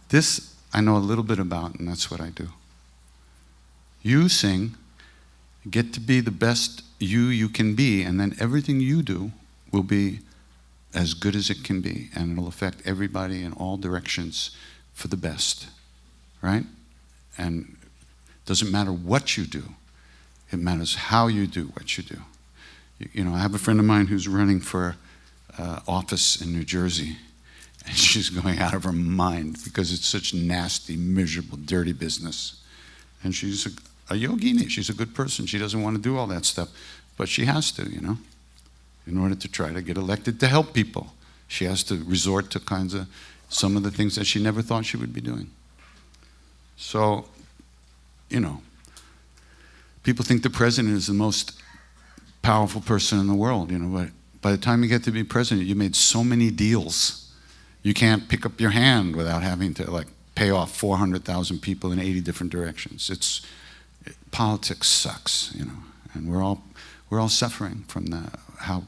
This I know a little bit about, and that's what I do. You sing, get to be the best you can be, and then everything you do will be as good as it can be, and it'll affect everybody in all directions for the best, right? And it doesn't matter what you do. It matters how you do what you do. I have a friend of mine who's running for office in New Jersey, and she's going out of her mind because it's such nasty, miserable, dirty business. And she's a yogini. She's a good person. She doesn't want to do all that stuff, but she has to, in order to try to get elected to help people. She has to resort to some of the things that she never thought she would be doing. So, people think the president is the most powerful person in the world, but by the time you get to be president, you made so many deals. You can't pick up your hand without having to pay off 400,000 people in 80 different directions. Politics sucks, and we're all suffering from how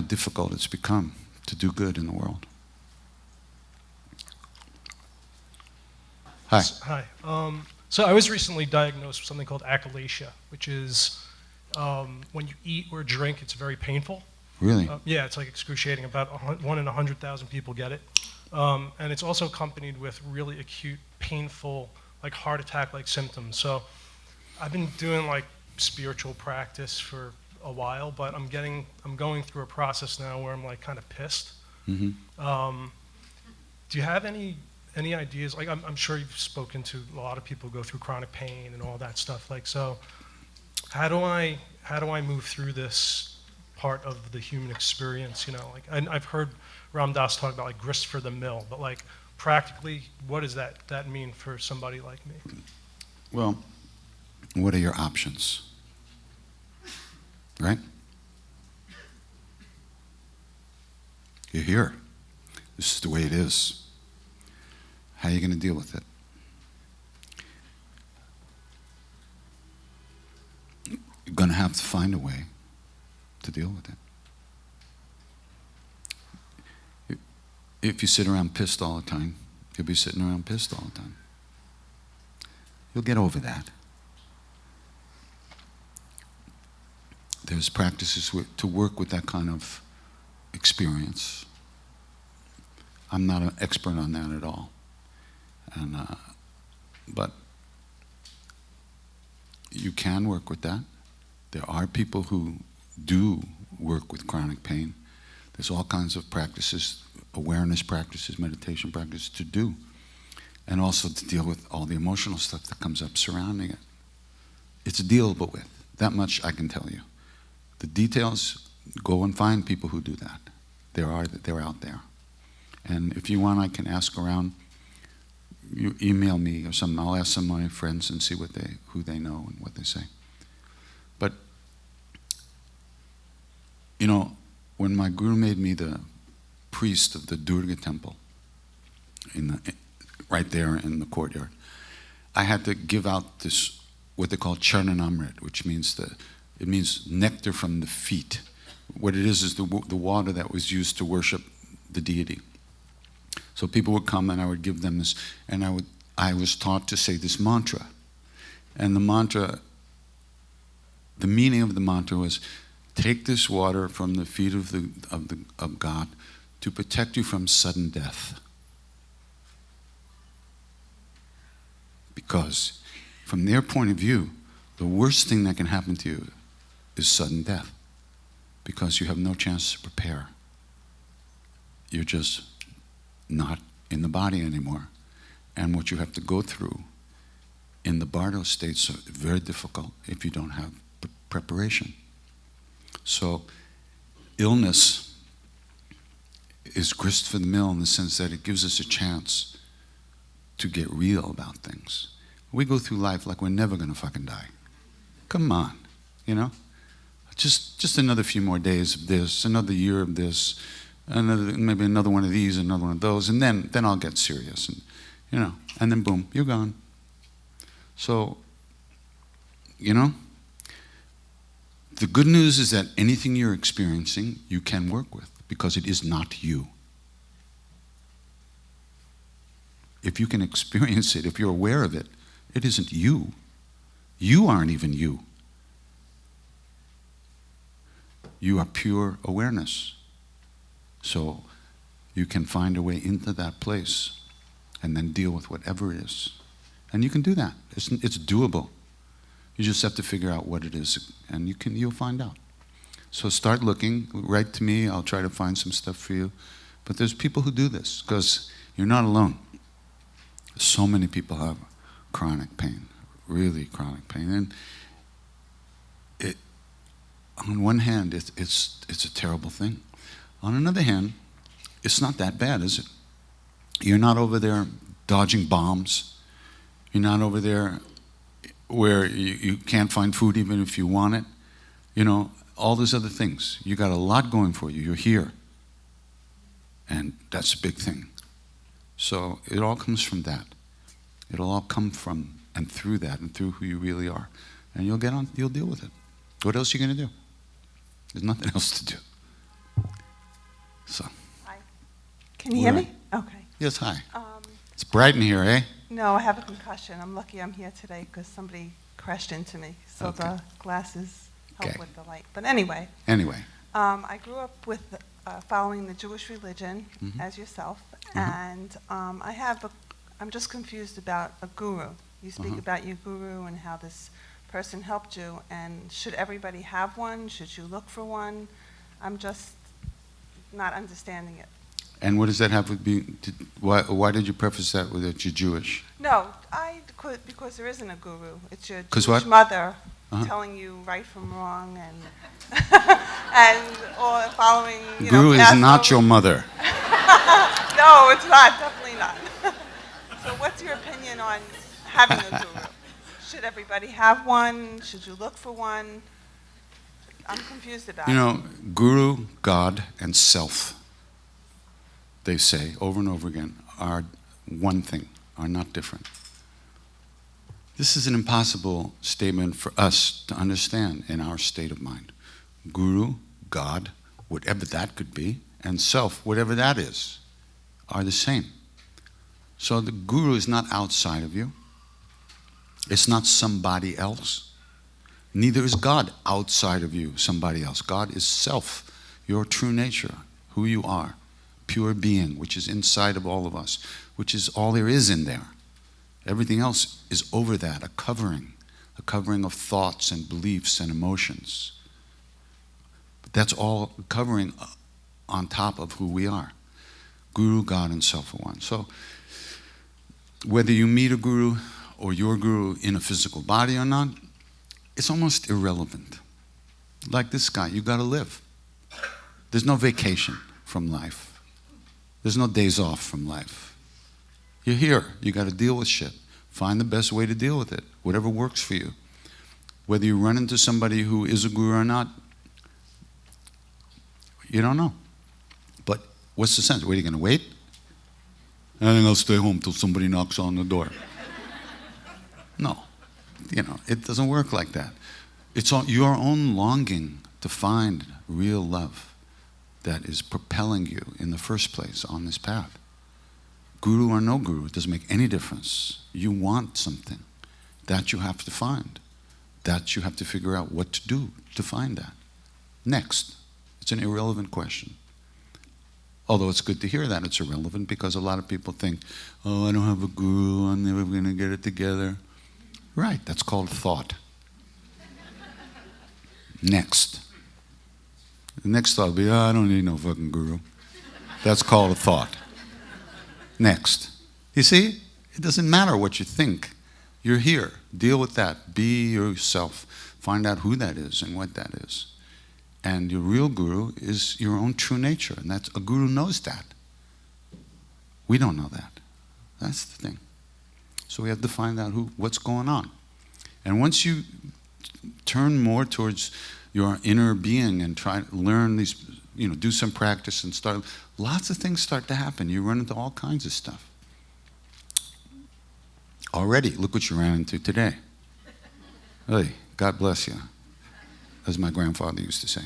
difficult it's become to do good in the world. Hi. Hi. So I was recently diagnosed with something called achalasia, which is when you eat or drink, it's very painful. Really? Yeah, it's excruciating. About 1 in 100,000 people get it. And it's also accompanied with really acute, painful, heart attack-like symptoms. So I've been doing like spiritual practice for a while, but I'm going through a process now where I'm like kind of pissed. Mm-hmm. Do you have any ideas? Like, I'm sure you've spoken to a lot of people who go through chronic pain and all that stuff. Like, so how do I move through this part of the human experience? You know, like, and I've heard Ram Dass talk about like grist for the mill, but like practically, what does that mean for somebody like me? Well, what are your options? Right? You're here. This is the way it is. How are you going to deal with it? You're going to have to find a way to deal with it. If you sit around pissed all the time, you'll be sitting around pissed all the time. You'll get over that. There's practices to work with that kind of experience. I'm not an expert on that at all. But you can work with that. There are people who do work with chronic pain. There's all kinds of practices, awareness practices, meditation practices to do. And also to deal with all the emotional stuff that comes up surrounding it. It's dealable with. That much I can tell you. The details, go and find people who do that. They're out there. And if you want, I can ask around. You email me or something. I'll ask some of my friends and see who they know and what they say. But, you know, when my guru made me the priest of the Durga temple, right there in the courtyard, I had to give out this, what they call Charanamrit, which means it means nectar from the feet. What it is the water that was used to worship the deity. So people would come and I would give them this, and I was taught to say this mantra. And the mantra, the meaning of the mantra was, take this water from the feet of God to protect you from sudden death. Because from their point of view, the worst thing that can happen to you is sudden death. Because you have no chance to prepare. You're just not in the body anymore. And what you have to go through in the bardo states are very difficult if you don't have preparation. So illness is grist for the mill in the sense that it gives us a chance to get real about things. We go through life like we're never going to fucking die. Come on, you know? Just another few more days of this, another year of this, maybe another one of these, another one of those, and then I'll get serious, and you know, and then boom, you're gone. So, you know, the good news is that anything you're experiencing, you can work with, because it is not you. If you can experience it, if you're aware of it, it isn't you. You aren't even you. You are pure awareness. So you can find a way into that place and then deal with whatever it is. And you can do that. It's doable. You just have to figure out what it is, and you'll find out. So start looking. Write to me. I'll try to find some stuff for you. But there's people who do this, because you're not alone. So many people have chronic pain, really chronic pain. And on one hand, it's a terrible thing. On another hand, it's not that bad, is it? You're not over there dodging bombs. You're not over there where you can't find food even if you want it. You know, all those other things. You got a lot going for you. You're here. And that's a big thing. So it all comes from that. It'll all come from and through that and through who you really are. And you'll deal with it. What else are you going to do? There's nothing else to do. So. Hi. Can you hear me? Okay. Yes, hi. It's bright in here, eh? No, I have a concussion. I'm lucky I'm here today because somebody crashed into me. So Okay. the glasses help Okay. with the light. But anyway. Anyway. I grew up with following the Jewish religion as yourself. And I'm just confused about a guru. You speak about your guru and how this person helped you, and should everybody have one? Should you look for one? I'm just not understanding it. And what does that have with being? Why did you preface that with that you're Jewish? No, because there isn't a guru. It's your 'Cause Jewish what? mother Uh-huh. telling you right from wrong, and or following. Guru is not your mother. No, it's not. Definitely not. So, what's your opinion on having a guru? Should everybody have one? Should you look for one? I'm confused about it. You know, guru, God, and self, they say over and over again, are one thing, are not different. This is an impossible statement for us to understand in our state of mind. Guru, God, whatever that could be, and self, whatever that is, are the same. So the guru is not outside of you. It's not somebody else. Neither is God outside of you, somebody else. God is self, your true nature, who you are, pure being, which is inside of all of us, which is all there is in there. Everything else is over that, a covering of thoughts and beliefs and emotions. But that's all covering on top of who we are. Guru, God, and self are one. So whether you meet a guru or your guru in a physical body or not, it's almost irrelevant. Like this guy, you got to live. There's no vacation from life. There's no days off from life. You're here. You got to deal with shit. Find the best way to deal with it, whatever works for you. Whether you run into somebody who is a guru or not, you don't know. But what's the sense? What, are you going to wait? I think I'll stay home till somebody knocks on the door. No. You know, it doesn't work like that. It's your own longing to find real love that is propelling you in the first place on this path. Guru or no guru, it doesn't make any difference. You want something that you have to find, that you have to figure out what to do to find that. Next. It's an irrelevant question. Although it's good to hear that it's irrelevant, because a lot of people think, oh, I don't have a guru, I'm never going to get it together. Right, that's called thought. Next. The next thought will be, I don't need no fucking guru. That's called a thought. Next. You see, it doesn't matter what you think. You're here. Deal with that. Be yourself. Find out who that is and what that is. And your real guru is your own true nature. And a guru knows that. We don't know that. That's the thing. So we have to find out what's going on. And once you turn more towards your inner being and try to learn these, do some practice and lots of things start to happen. You run into all kinds of stuff. Already, look what you ran into today. Hey, God bless you, as my grandfather used to say.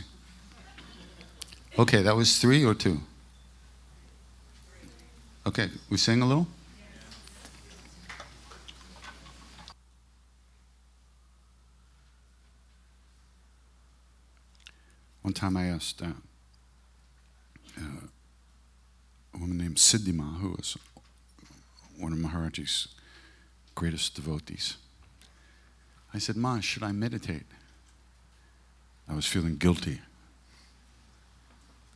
Okay, that was 3 or 2? Okay, we sing a little? One time I asked a woman named Siddhima, who was one of Maharaji's greatest devotees. I said, Ma, should I meditate? I was feeling guilty.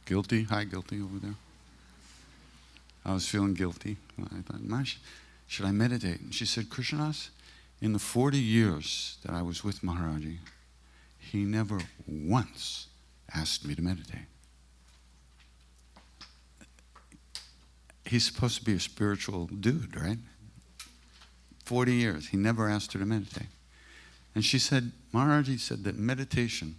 Guilty? Hi, guilty over there. I was feeling guilty. I thought, Ma, should I meditate? And she said, Krishnas, in the 40 years that I was with Maharaji, he never once asked me to meditate. He's supposed to be a spiritual dude, right? 40 years, he never asked her to meditate. And she said, Maharaji said that meditation,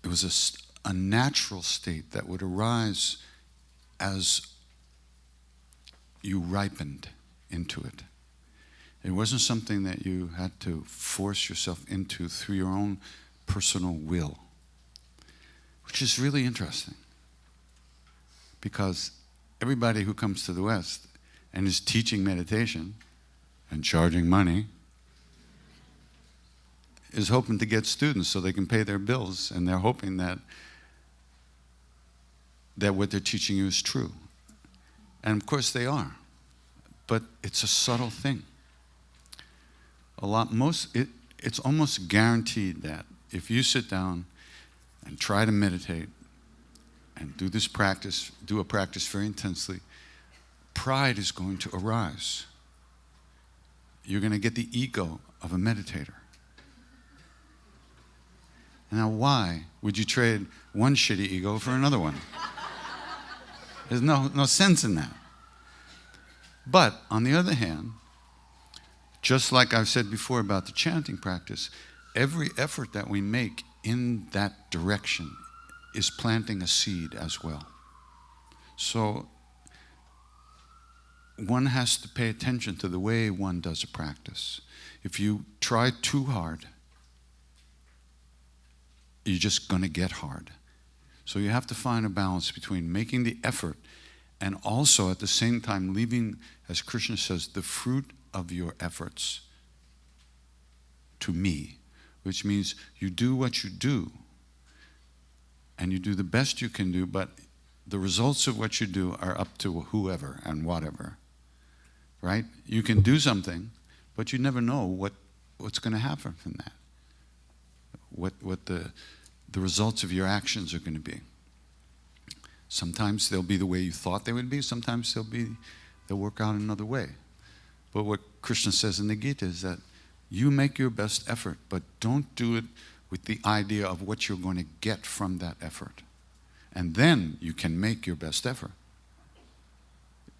it was a natural state that would arise as you ripened into it. It wasn't something that you had to force yourself into through your own personal will, which is really interesting. Because everybody who comes to the West and is teaching meditation and charging money is hoping to get students so they can pay their bills, and they're hoping that what they're teaching you is true. And of course they are, but it's a subtle thing. it's almost guaranteed that if you sit down and try to meditate and do a practice very intensely, pride is going to arise. You're going to get the ego of a meditator. Now, why would you trade one shitty ego for another one? There's no sense in that. But on the other hand, just like I've said before about the chanting practice, every effort that we make in that direction is planting a seed as well. So one has to pay attention to the way one does a practice. If you try too hard, you're just going to get hard. So you have to find a balance between making the effort and also at the same time leaving, as Krishna says, the fruit of your efforts to me, which means you do what you do and you do the best you can do, but the results of what you do are up to whoever and whatever, right? You can do something, but you never know what's going to happen from that, what the results of your actions are going to be. Sometimes they'll be the way you thought they would be. Sometimes they'll work out another way. But what Krishna says in the Gita is that you make your best effort, but don't do it with the idea of what you're going to get from that effort. And then you can make your best effort.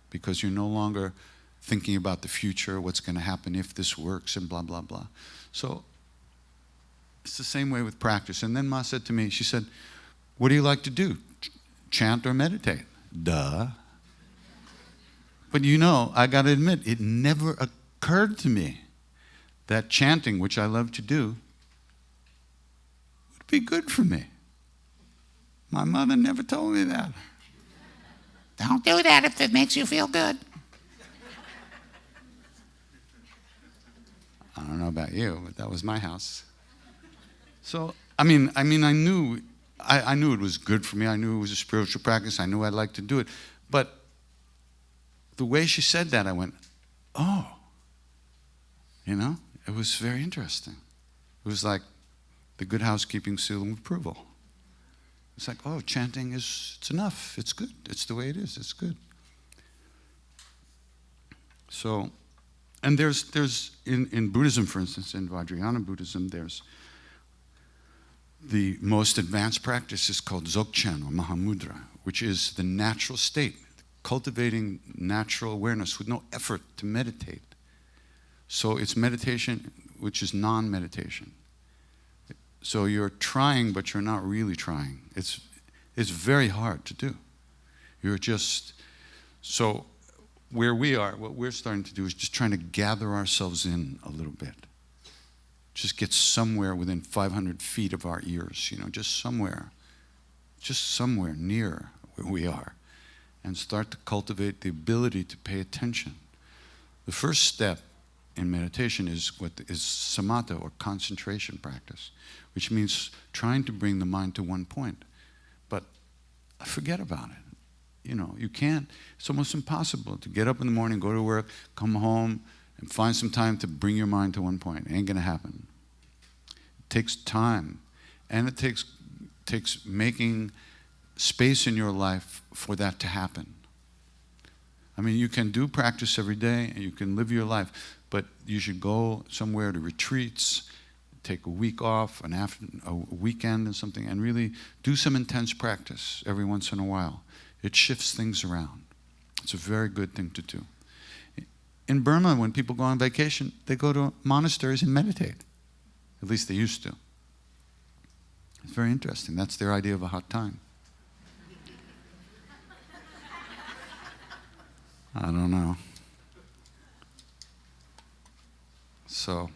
Because you're no longer thinking about the future, what's going to happen if this works, and blah, blah, blah. So it's the same way with practice. And then Ma said to me, she said, what do you like to do? Chant or meditate? Duh. But you know, I got to admit, it never occurred to me that chanting, which I love to do, would be good for me. My mother never told me that. Don't do that if it makes you feel good. I don't know about you, but that was my house. So, I knew it was good for me. I knew it was a spiritual practice. I knew I'd like to do it. But the way she said that, I went, oh. It was very interesting. It was like the Good Housekeeping seal of approval. It's like, oh, chanting it's enough. It's good. It's the way it is. It's good. So, and there's in Buddhism, for instance, in Vajrayana Buddhism, there's the most advanced practice is called Dzogchen or Mahamudra, which is the natural state, cultivating natural awareness with no effort to meditate. So it's meditation, which is non-meditation. So you're trying, but you're not really trying. It's very hard to do. So where we are, what we're starting to do is just trying to gather ourselves in a little bit. Just get somewhere within 500 feet of our ears, just somewhere near where we are, and start to cultivate the ability to pay attention. The first step in meditation is samatha, or concentration practice, which means trying to bring the mind to one point. But forget about it. You can't, it's almost impossible to get up in the morning, go to work, come home, and find some time to bring your mind to one point. It ain't going to happen. It takes time, and it takes making space in your life for that to happen. You can do practice every day, and you can live your life, but you should go somewhere to retreats, take a week off, a weekend or something, and really do some intense practice every once in a while. It shifts things around. It's a very good thing to do. In Burma, when people go on vacation, they go to monasteries and meditate. At least they used to. It's very interesting. That's their idea of a hot time. I don't know. So,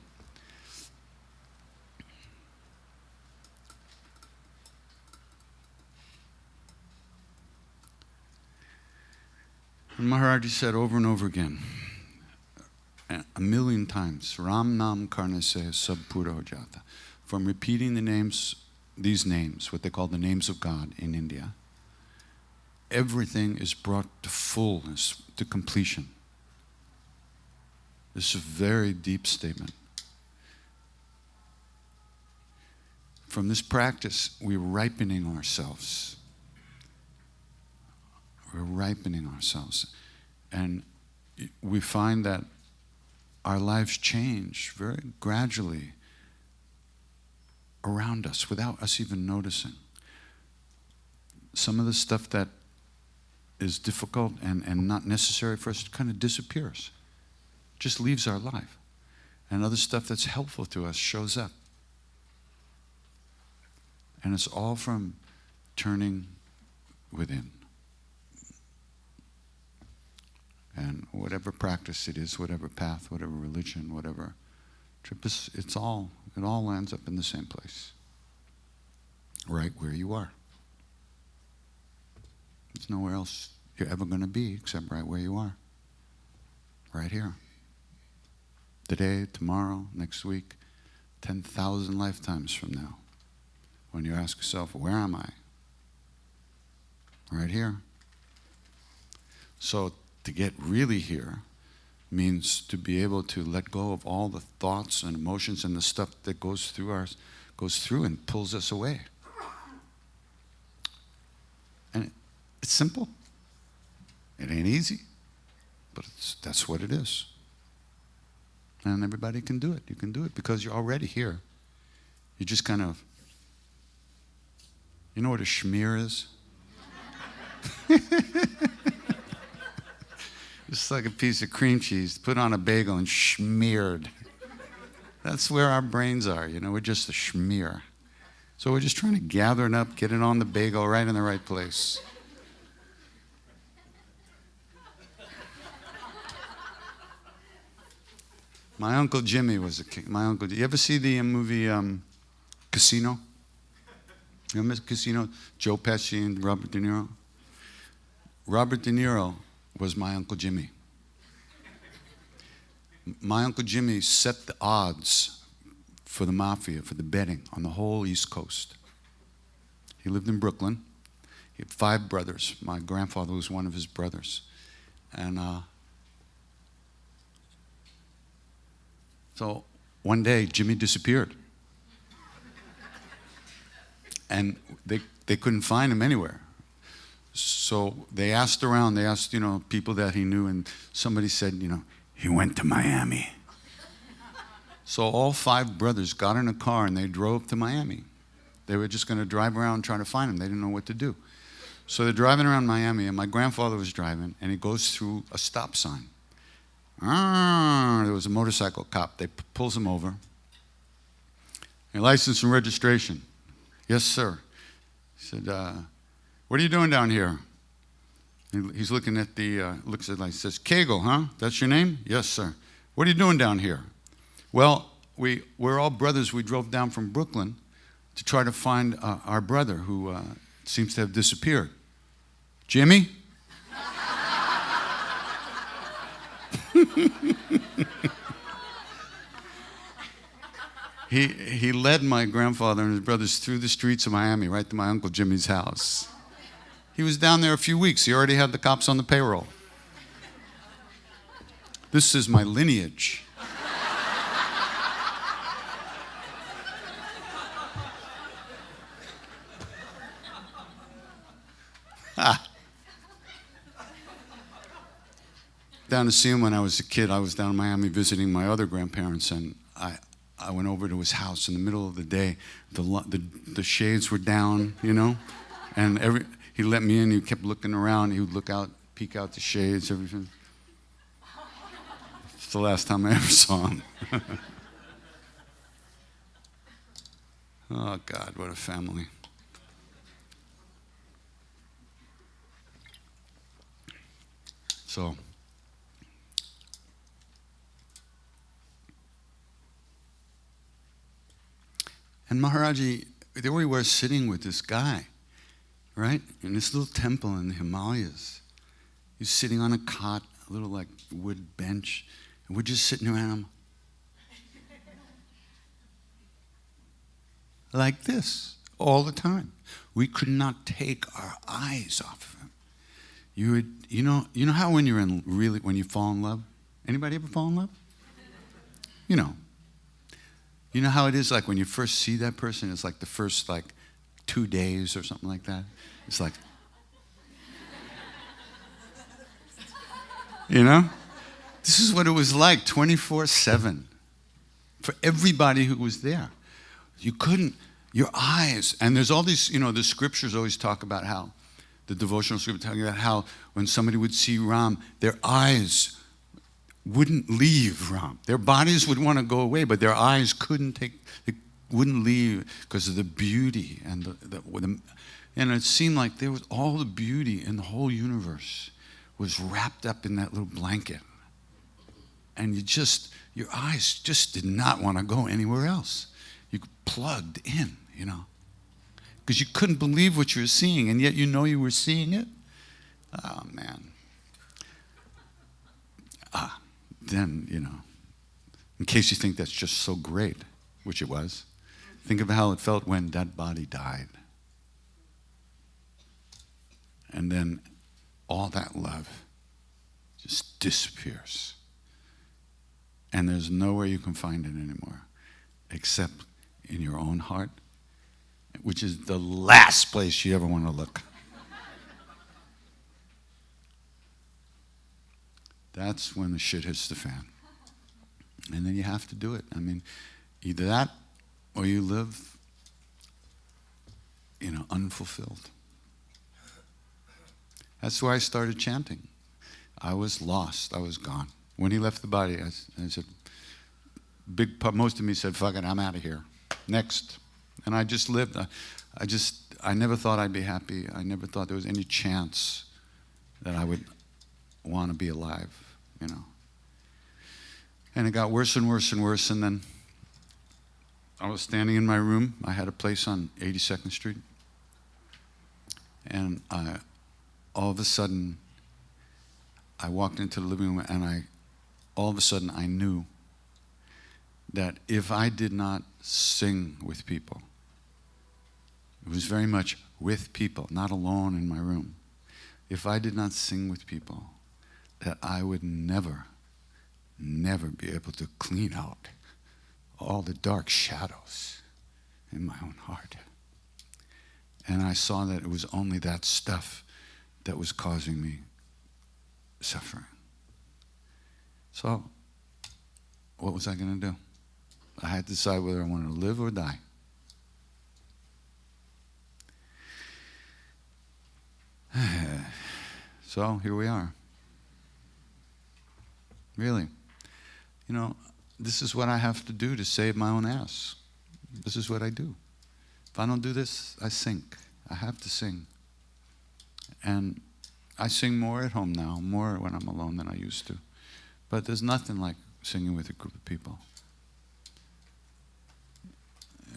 and Maharaji said over and over again, a million times, Ram Nam Karne Se Sab Pura Ho Jata. From repeating these names, what they call the names of God in India, everything is brought to fullness, to completion. This is a very deep statement. from this practice, we're ripening ourselves. We're ripening ourselves. And we find that our lives change very gradually around us without us even noticing. Some of the stuff that is difficult and not necessary for us kind of disappears, just leaves our life. And other stuff that's helpful to us shows up. And it's all from turning within. And whatever practice it is, whatever path, whatever religion, whatever trip, it all lands up in the same place. Right where you are. There's nowhere else you're ever going to be except right where you are. Right here. Today, tomorrow, next week, 10,000 lifetimes from now. When you ask yourself, where am I? Right here. So to get really here means to be able to let go of all the thoughts and emotions and the stuff that goes through and pulls us away. And it's simple. It ain't easy, but that's what it is. And everybody can do it. You can do it because you're already here. You just kind of, you know what a schmear is? Just like a piece of cream cheese put on a bagel and smeared. That's where our brains are, we're just a schmear. So we're just trying to gather it up, get it on the bagel right in the right place. My Uncle Jimmy was a king. You ever see the movie Casino? You remember Casino? Joe Pesci and Robert De Niro? Robert De Niro was my Uncle Jimmy. My Uncle Jimmy set the odds for the mafia, for the betting on the whole East Coast. He lived in Brooklyn. He had 5 brothers. My grandfather was one of his brothers. And so one day, Jimmy disappeared. And they couldn't find him anywhere. So they asked around, they asked, people that he knew, and somebody said, he went to Miami. So all 5 brothers got in a car and they drove to Miami. They were just going to drive around trying to find him. They didn't know what to do. So they're driving around Miami, and my grandfather was driving, and he goes through a stop sign. There was a motorcycle cop. They pulls him over. Your license and registration. Yes, sir. He said, what are you doing down here? He's looking at looks at the license. Says, Kegel, huh? That's your name? Yes, sir. What are you doing down here? Well, we're all brothers. We drove down from Brooklyn to try to find our brother who seems to have disappeared. Jimmy? He led my grandfather and his brothers through the streets of Miami, right to my Uncle Jimmy's house. He was down there a few weeks. He already had the cops on the payroll. This is my lineage. Down to see him when I was a kid. I was down in Miami visiting my other grandparents, and I went over to his house in the middle of the day. The shades were down, and he let me in. He kept looking around. He would look out, peek out the shades, everything. It's the last time I ever saw him. Oh, God, what a family. So, and Maharaji, there we were sitting with this guy, right? In this little temple in the Himalayas. He's sitting on a cot, a little like wood bench, and we're just sitting around him. Like this, all the time. We could not take our eyes off of him. You know how when when you fall in love? Anybody ever fall in love? You You know how it is, like when you first see that person, it's like the first 2 days or something like that. It's like, you know? This is what it was like 24/7 for everybody who was there. You couldn't, your eyes, and there's all these, the scriptures always talk about how, the devotional scripture talking about how when somebody would see Ram, their eyes wouldn't leave Ram. Their bodies would want to go away, but their eyes wouldn't leave because of the beauty and and it seemed like there was all the beauty in the whole universe was wrapped up in that little blanket. And your eyes just did not want to go anywhere else. You plugged in, because you couldn't believe what you were seeing, and yet you were seeing it. Oh, man. Then, in case you think that's just so great, which it was, think of how it felt when that body died. And then all that love just disappears. And there's nowhere you can find it anymore except in your own heart, which is the last place you ever want to look. That's when the shit hits the fan. And then you have to do it. I mean, either that or you live, unfulfilled. That's why I started chanting. I was lost. I was gone. When he left the body, I said, most of me said, fuck it, I'm out of here. Next. And I just lived. I never thought I'd be happy. I never thought there was any chance that I would want to be alive, And it got worse and worse and worse. And then I was standing in my room. I had a place on 82nd Street. And all of a sudden, I walked into the living room and all of a sudden I knew that if I did not sing with people, it was very much with people, not alone in my room. If I did not sing with people, that I would never be able to clean out all the dark shadows in my own heart. And I saw that it was only that stuff that was causing me suffering. So, what was I going to do? I had to decide whether I wanted to live or die. So, here we are. Really. This is what I have to do to save my own ass. This is what I do. If I don't do this, I sink. I have to sing. And I sing more at home now, more when I'm alone than I used to. But there's nothing like singing with a group of people.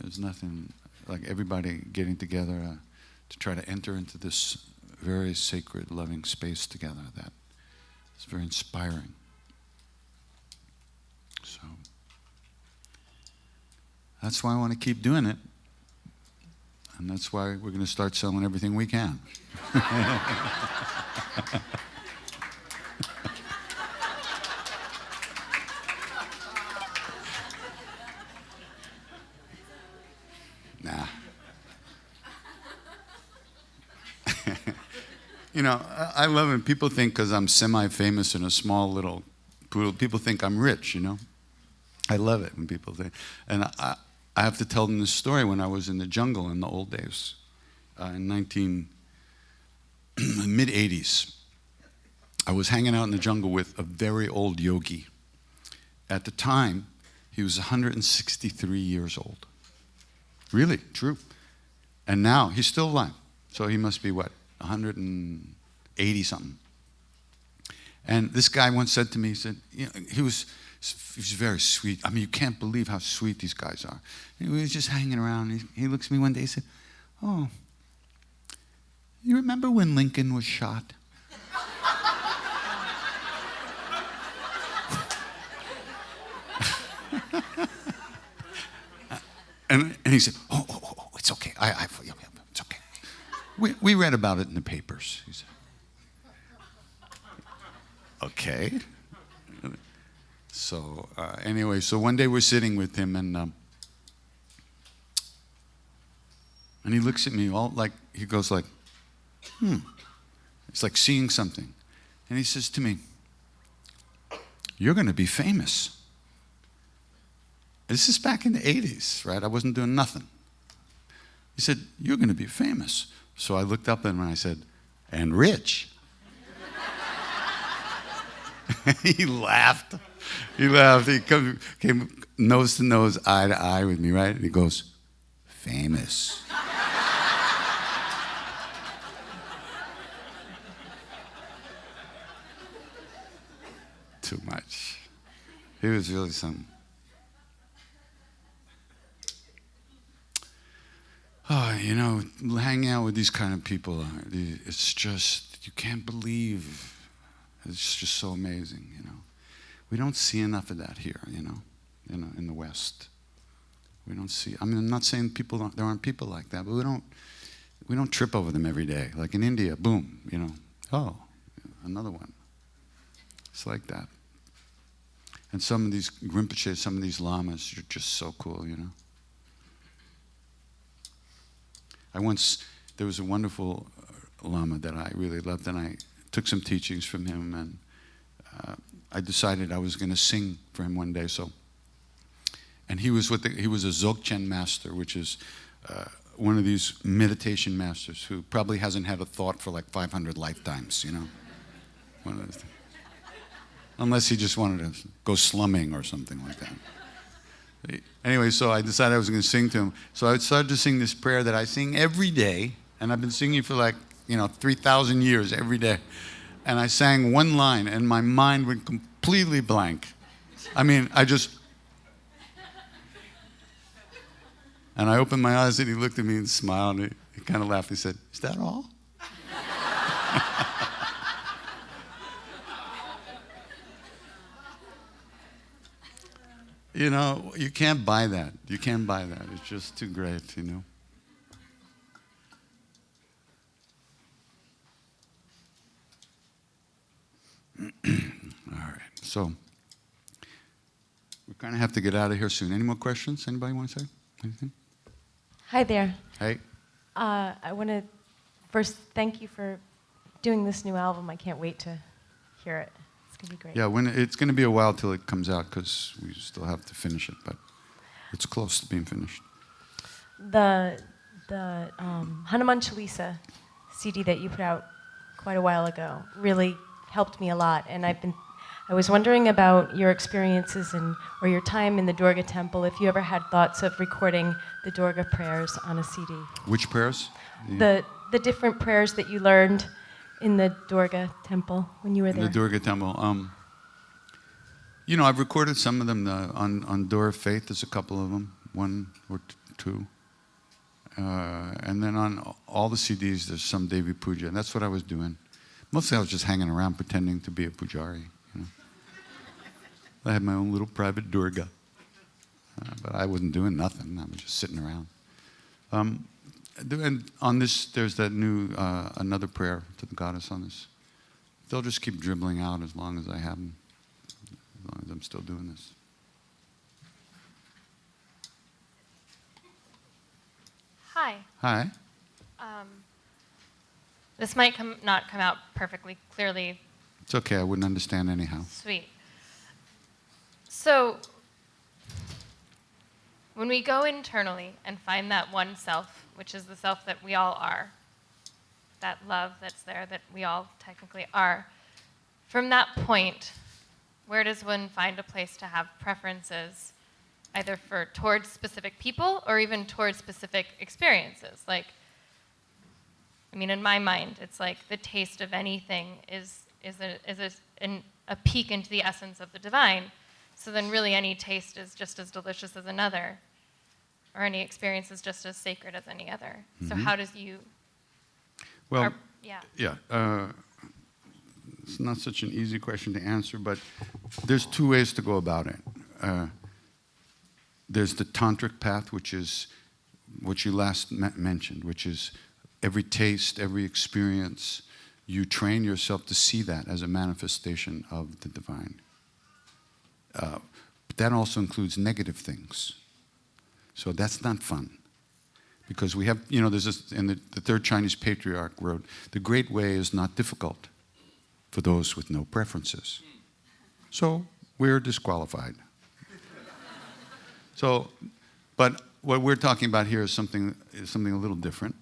There's nothing like everybody getting together to try to enter into this very sacred, loving space together. That is very inspiring. So that's why I want to keep doing it. And that's why we're going to start selling everything we can. Nah. I love it. People think because I'm semi-famous in a small little poodle, people think I'm rich, I love it when people think. And I have to tell them this story when I was in the jungle in the old days, in mid-80s. I was hanging out in the jungle with a very old yogi. At the time, he was 163 years old. Really, true. And now, he's still alive. So he must be, 180 something. And this guy once said to me, he said, he was very sweet. I mean, you can't believe how sweet these guys are. And we were just hanging around. He looks at me one day and said, oh, you remember when Lincoln was shot? and he said, oh, it's okay. It's okay. We read about it in the papers. He said, okay. So anyway, so one day we're sitting with him, and And he looks at me all like, he goes like, It's like seeing something. And he says to me, "You're going to be famous." This is back in the 80s, right? I wasn't doing nothing. He said, "You're going to be famous." So I looked up at him and I said, "And rich." He laughed. He laughed. He came nose to nose, eye to eye with me, right? And he goes, "Famous." Too much. He was really something. Oh, you know, hanging out with these kind of people, it's just, you can't believe. It's just so amazing, you know. We don't see enough of that here, you know, in the West. We don't see, I mean, I'm not saying there aren't people like that, but we don't trip over them every day. Like in India, boom, you know, oh, another one. It's like that. And some of these Rinpoches, some of these lamas are just so cool, you know. There was a wonderful lama that I really loved, and I took some teachings from him, and I decided I was going to sing for him one day. And he was a Dzogchen master, which is one of these meditation masters who probably hasn't had a thought for like 500 lifetimes, you know. One of those things. Unless he just wanted to go slumming or something like that. Anyway, so I decided I was going to sing to him. So I started to sing this prayer that I sing every day, and I've been singing for 3,000 years every day. And I sang one line, and my mind went completely blank. I mean, and I opened my eyes, and he looked at me and smiled, and he kind of laughed. He said, "Is that all?" You know, you can't buy that. You can't buy that. It's just too great, you know. All right. So we kind of have to get out of here soon. Any more questions? Anybody want to say anything? Hi there. Hey. I want to first thank you for doing this new album. I can't wait to hear it. It's going to be great. Yeah, it's going to be a while till it comes out because we still have to finish it, but it's close to being finished. The Hanuman Chalisa CD that you put out quite a while ago really helped me a lot, and I was wondering about your experiences or your time in the Durga temple, if you ever had thoughts of recording the Durga prayers on a CD. Which prayers? The different prayers that you learned in the Durga temple when you were there. The Durga temple. You know, I've recorded some of them on Door of Faith. There's a couple of them, one or two. And then on all the CDs, there's some Devi Puja, and that's what I was doing. Mostly I was just hanging around pretending to be a pujari. You know? I had my own little private Durga. But I wasn't doing nothing. I was just sitting around. And on this, there's that new, another prayer to the goddess on this. They'll just keep dribbling out as long as I have them, as long as I'm still doing this. Hi. Hi. This might not come out perfectly clearly. It's okay, I wouldn't understand anyhow. Sweet. So, when we go internally and find that one self, which is the self that we all are, that love that's there that we all technically are, from that point, where does one find a place to have preferences, either towards specific people or even towards specific experiences? Like, I mean, in my mind, it's like the taste of anything is a peek into the essence of the divine. So then really any taste is just as delicious as another, or any experience is just as sacred as any other. So how does you... Well, it's not such an easy question to answer, but there's two ways to go about it. There's the tantric path, which is what you last mentioned, which is every taste, every experience, you train yourself to see that as a manifestation of the divine. But that also includes negative things. So that's not fun. Because we have, there's this, and the third Chinese patriarch wrote, the great way is not difficult for those with no preferences. So we're disqualified. So, but what we're talking about here is something a little different.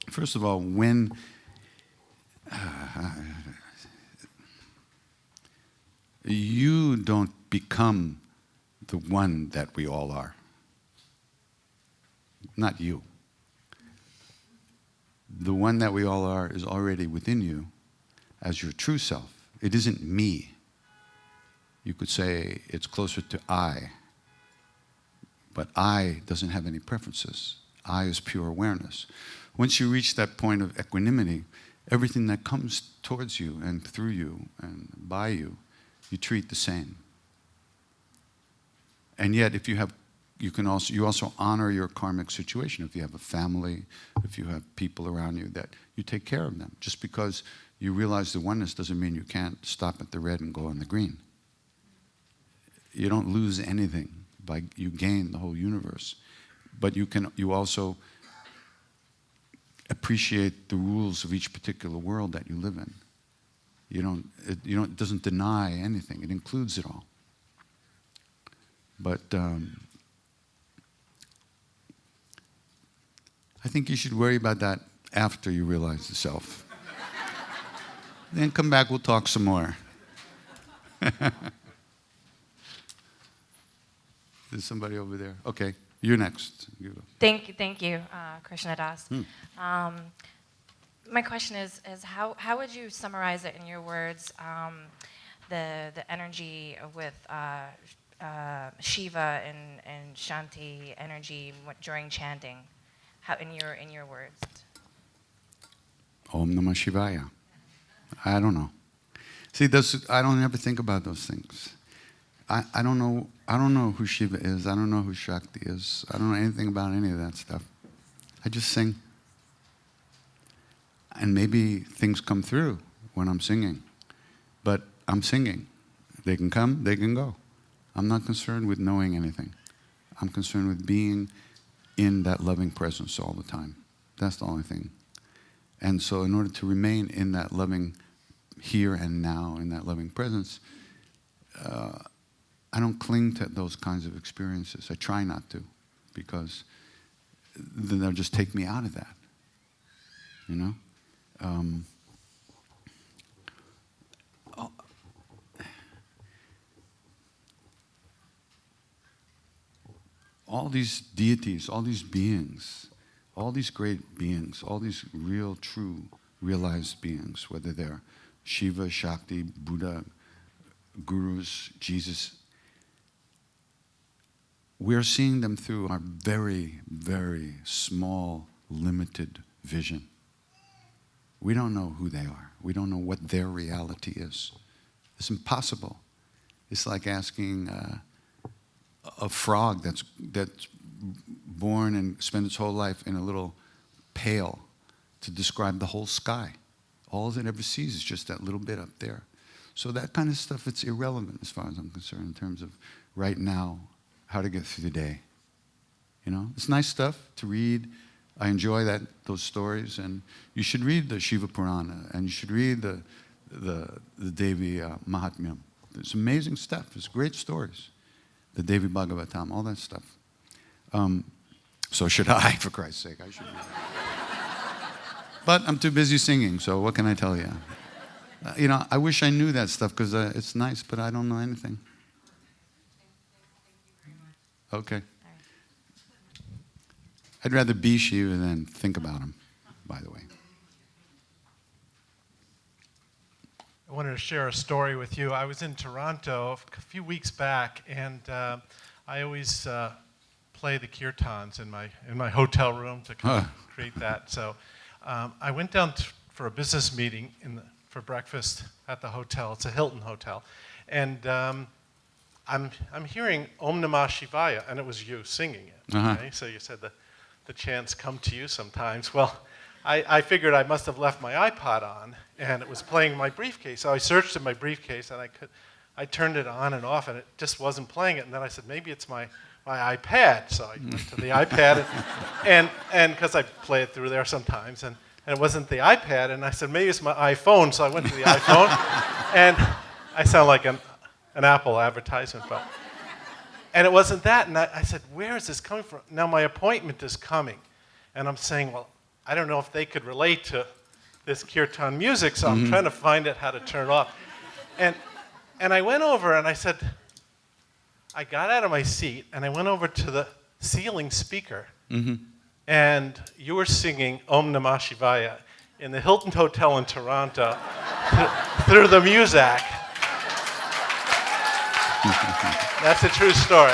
First of all, when you don't become the one that we all are. Not you. The one that we all are is already within you as your true self. It isn't me. You could say it's closer to I. But I doesn't have any preferences. I is pure awareness. Once you reach that point of equanimity, everything that comes towards you and through you and by you, you treat the same. And yet, if you also honor your karmic situation. If you have a family, if you have people around you, that you take care of them. Just because you realize the oneness doesn't mean you can't stop at the red and go on the green. You don't lose anything by you gain the whole universe, but you also appreciate the rules of each particular world that you live in. It doesn't deny anything. It includes it all. But I think you should worry about that after you realize the self. Then come back, we'll talk some more. There's somebody over there. Okay, you're next. Thank you, Krishna Das. My question is how would you summarize it in your words, the energy with Shiva and Shanti energy during chanting? How in your words? Om Namah Shivaya. I don't know. See, I don't ever think about those things. I don't know who Shiva is. I don't know who Shakti is. I don't know anything about any of that stuff. I just sing. And maybe things come through when I'm singing. But I'm singing. They can come, they can go. I'm not concerned with knowing anything. I'm concerned with being in that loving presence all the time. That's the only thing. And so in order to remain in that loving here and now, in that loving presence, I don't cling to those kinds of experiences. I try not to, because then they'll just take me out of that. All these deities, all these beings, all these great beings, all these real, true, realized beings, whether they're Shiva, Shakti, Buddha, gurus, Jesus, we're seeing them through our very, very small, limited vision. We don't know who they are. We don't know what their reality is. It's impossible. It's like asking a frog that's born and spent its whole life in a little pail to describe the whole sky. All it ever sees is just that little bit up there. So that kind of stuff, it's irrelevant as far as I'm concerned in terms of right now, how to get through the day. It's nice stuff to read. I enjoy those stories, and you should read the Shiva Purana, and you should read the Devi Mahatmyam. It's amazing stuff. It's great stories. The Devi Bhagavatam, all that stuff. So should I, for Christ's sake. I should read it. But I'm too busy singing, so what can I tell you? I wish I knew that stuff, because it's nice, but I don't know anything. Okay. I'd rather be Shiva than think about him, by the way. I wanted to share a story with you. I was in Toronto a few weeks back, and I always play the kirtans in my hotel room to kind of create that. So I went down for a business meeting for breakfast at the hotel. It's a Hilton hotel, and I'm hearing Om Namah Shivaya, and it was you singing it. Okay? So you said the chants come to you sometimes. Well, I figured I must have left my iPod on, and it was playing in my briefcase. So I searched in my briefcase, and I turned it on and off, and it just wasn't playing it. And then I said, maybe it's my my iPad. So I went to the iPad, and because I play it through there sometimes, and it wasn't the iPad, and I said, maybe it's my iPhone, so I went to the iPhone, and I sound like an Apple advertisement, and it wasn't that, and I said, where is this coming from? Now my appointment is coming, and I'm saying, well, I don't know if they could relate to this kirtan music, so I'm trying to find out how to turn it off. And I went over and I said, I got out of my seat and I went over to the ceiling speaker, and you were singing Om Namah Shivaya in the Hilton Hotel in Toronto through the Muzak. That's a true story.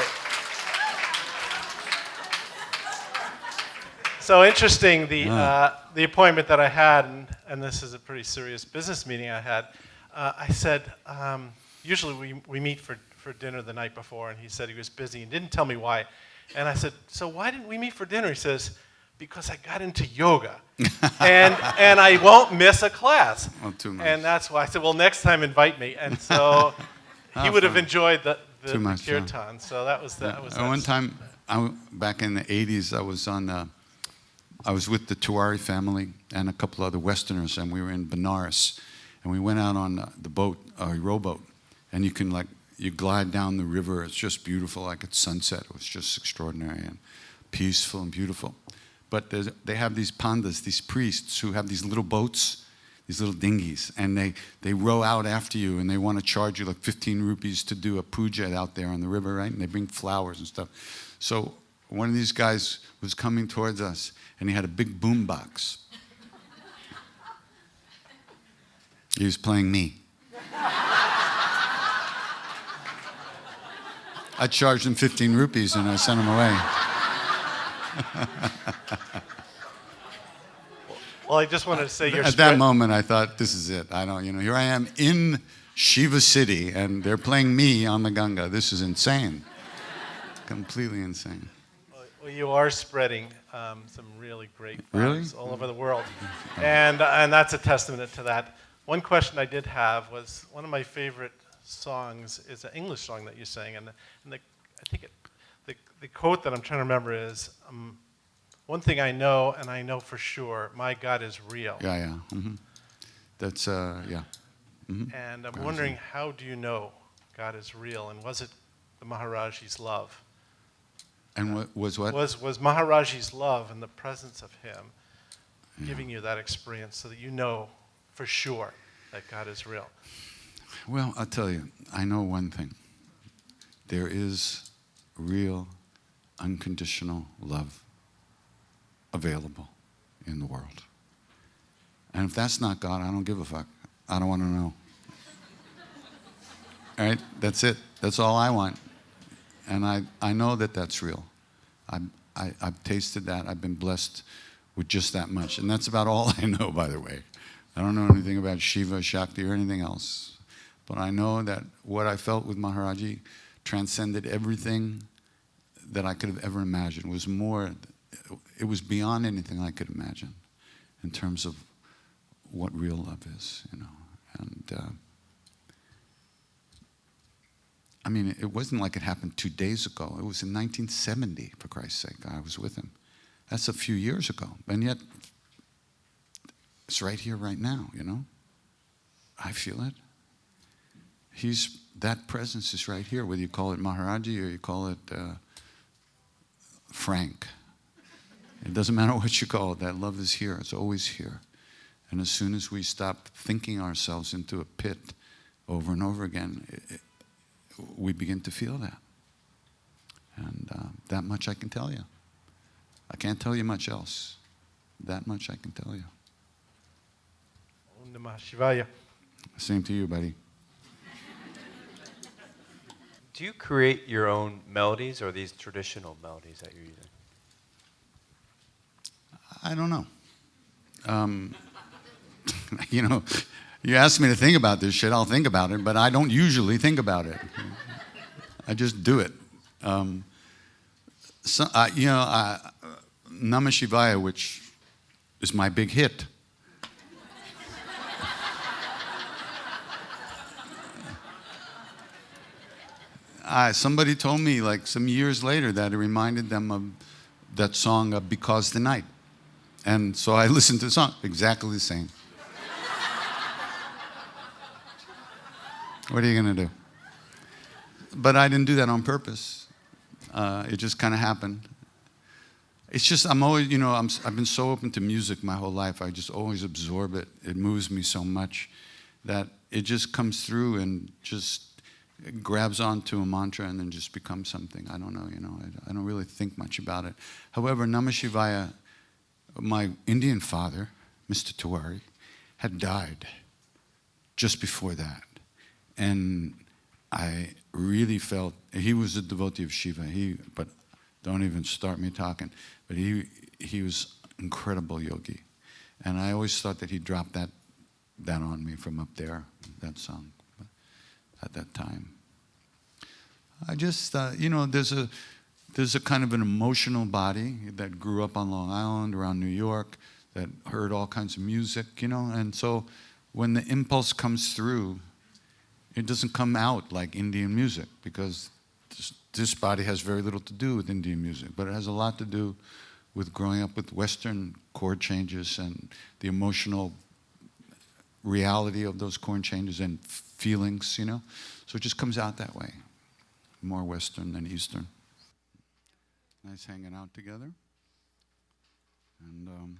So interesting, the appointment that I had, and this is a pretty serious business meeting I had, I said, usually we meet for dinner the night before, and he said he was busy and didn't tell me why. And I said, so why didn't we meet for dinner? He says, because I got into yoga, and I won't miss a class. Well, too much. And that's why I said, well, next time invite me. And so he would have enjoyed the kirtan. So that was that. One time, back in the 80s, I was with the Tiwari family and a couple other Westerners, and we were in Benares, and we went out on the boat, a rowboat, and you glide down the river. It's just beautiful, like at sunset. It was just extraordinary and peaceful and beautiful. But they have these pandas, these priests, who have these little boats, these little dinghies, and they row out after you, and they want to charge you like 15 rupees to do a puja out there on the river, right? And they bring flowers and stuff. So one of these guys was coming towards us, and he had a big boom box. He was playing me. I charged him 15 rupees and I sent him away. Well, I just wanted to say At that moment, I thought, this is it. Here I am in Shiva City, and they're playing me on the Ganga. This is insane. Completely insane. Well, you are spreading some really great vibes all over the world, and that's a testament to that. One question I did have was, one of my favorite songs is an English song that you sang, and I think the quote that I'm trying to remember is, one thing I know, and I know for sure, my God is real. Yeah. That's, yeah. And I'm wondering, how do you know God is real, and was it the Maharaji's love? And was what? Was Maharaji's love and the presence of him giving you that experience so that you know for sure that God is real? Well, I'll tell you, I know one thing. There is real, unconditional love available in the world. And if that's not God, I don't give a fuck. I don't want to know. All right? That's it. That's all I want. And I know that that's real. I've tasted that. I've been blessed with just that much. And that's about all I know, by the way. I don't know anything about Shiva, Shakti, or anything else. But I know that what I felt with Maharaji transcended everything that I could have ever imagined. It was beyond anything I could imagine in terms of what real love is, And I mean, it wasn't like it happened 2 days ago. It was in 1970, for Christ's sake. I was with him. That's a few years ago. And yet, it's right here, right now, I feel it. That presence is right here, whether you call it Maharaji or you call it Frank. It doesn't matter what you call it. That love is here. It's always here. And as soon as we stop thinking ourselves into a pit over and over again, we begin to feel that. And that much I can tell you. I can't tell you much else. That much I can tell you. Om Namah Shivaya. Same to you, buddy. Do you create your own melodies, or are these traditional melodies that you're using? I don't know. You ask me to think about this shit, I'll think about it, but I don't usually think about it. I just do it. Namah Shivaya, which is my big hit. somebody told me like some years later that it reminded them of that song Because the Night. And so I listened to the song, exactly the same. What are you going to do? But I didn't do that on purpose. It just kind of happened. It's just, I'm always, you know, I've been so open to music my whole life. I just always absorb it. It moves me so much that it just comes through and just grabs onto a mantra and then just becomes something. I don't know, you know, I don't really think much about it. However, Namah Shivaya, my Indian father, Mr. Tiwari, had died just before that. And I really felt, he was a devotee of Shiva, but don't even start me talking, but he was incredible yogi. And I always thought that he dropped that on me from up there, that song, at that time. I just, you know, there's a kind of an emotional body that grew up on Long Island, around New York, that heard all kinds of music, you know, and so when the impulse comes through, it doesn't come out like Indian music, because this body has very little to do with Indian music, but it has a lot to do with growing up with Western chord changes and the emotional reality of those chord changes and feelings, you know? So it just comes out that way, more Western than Eastern. Nice hanging out together. And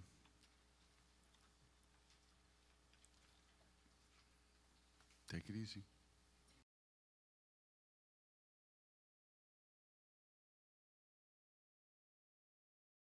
take it easy.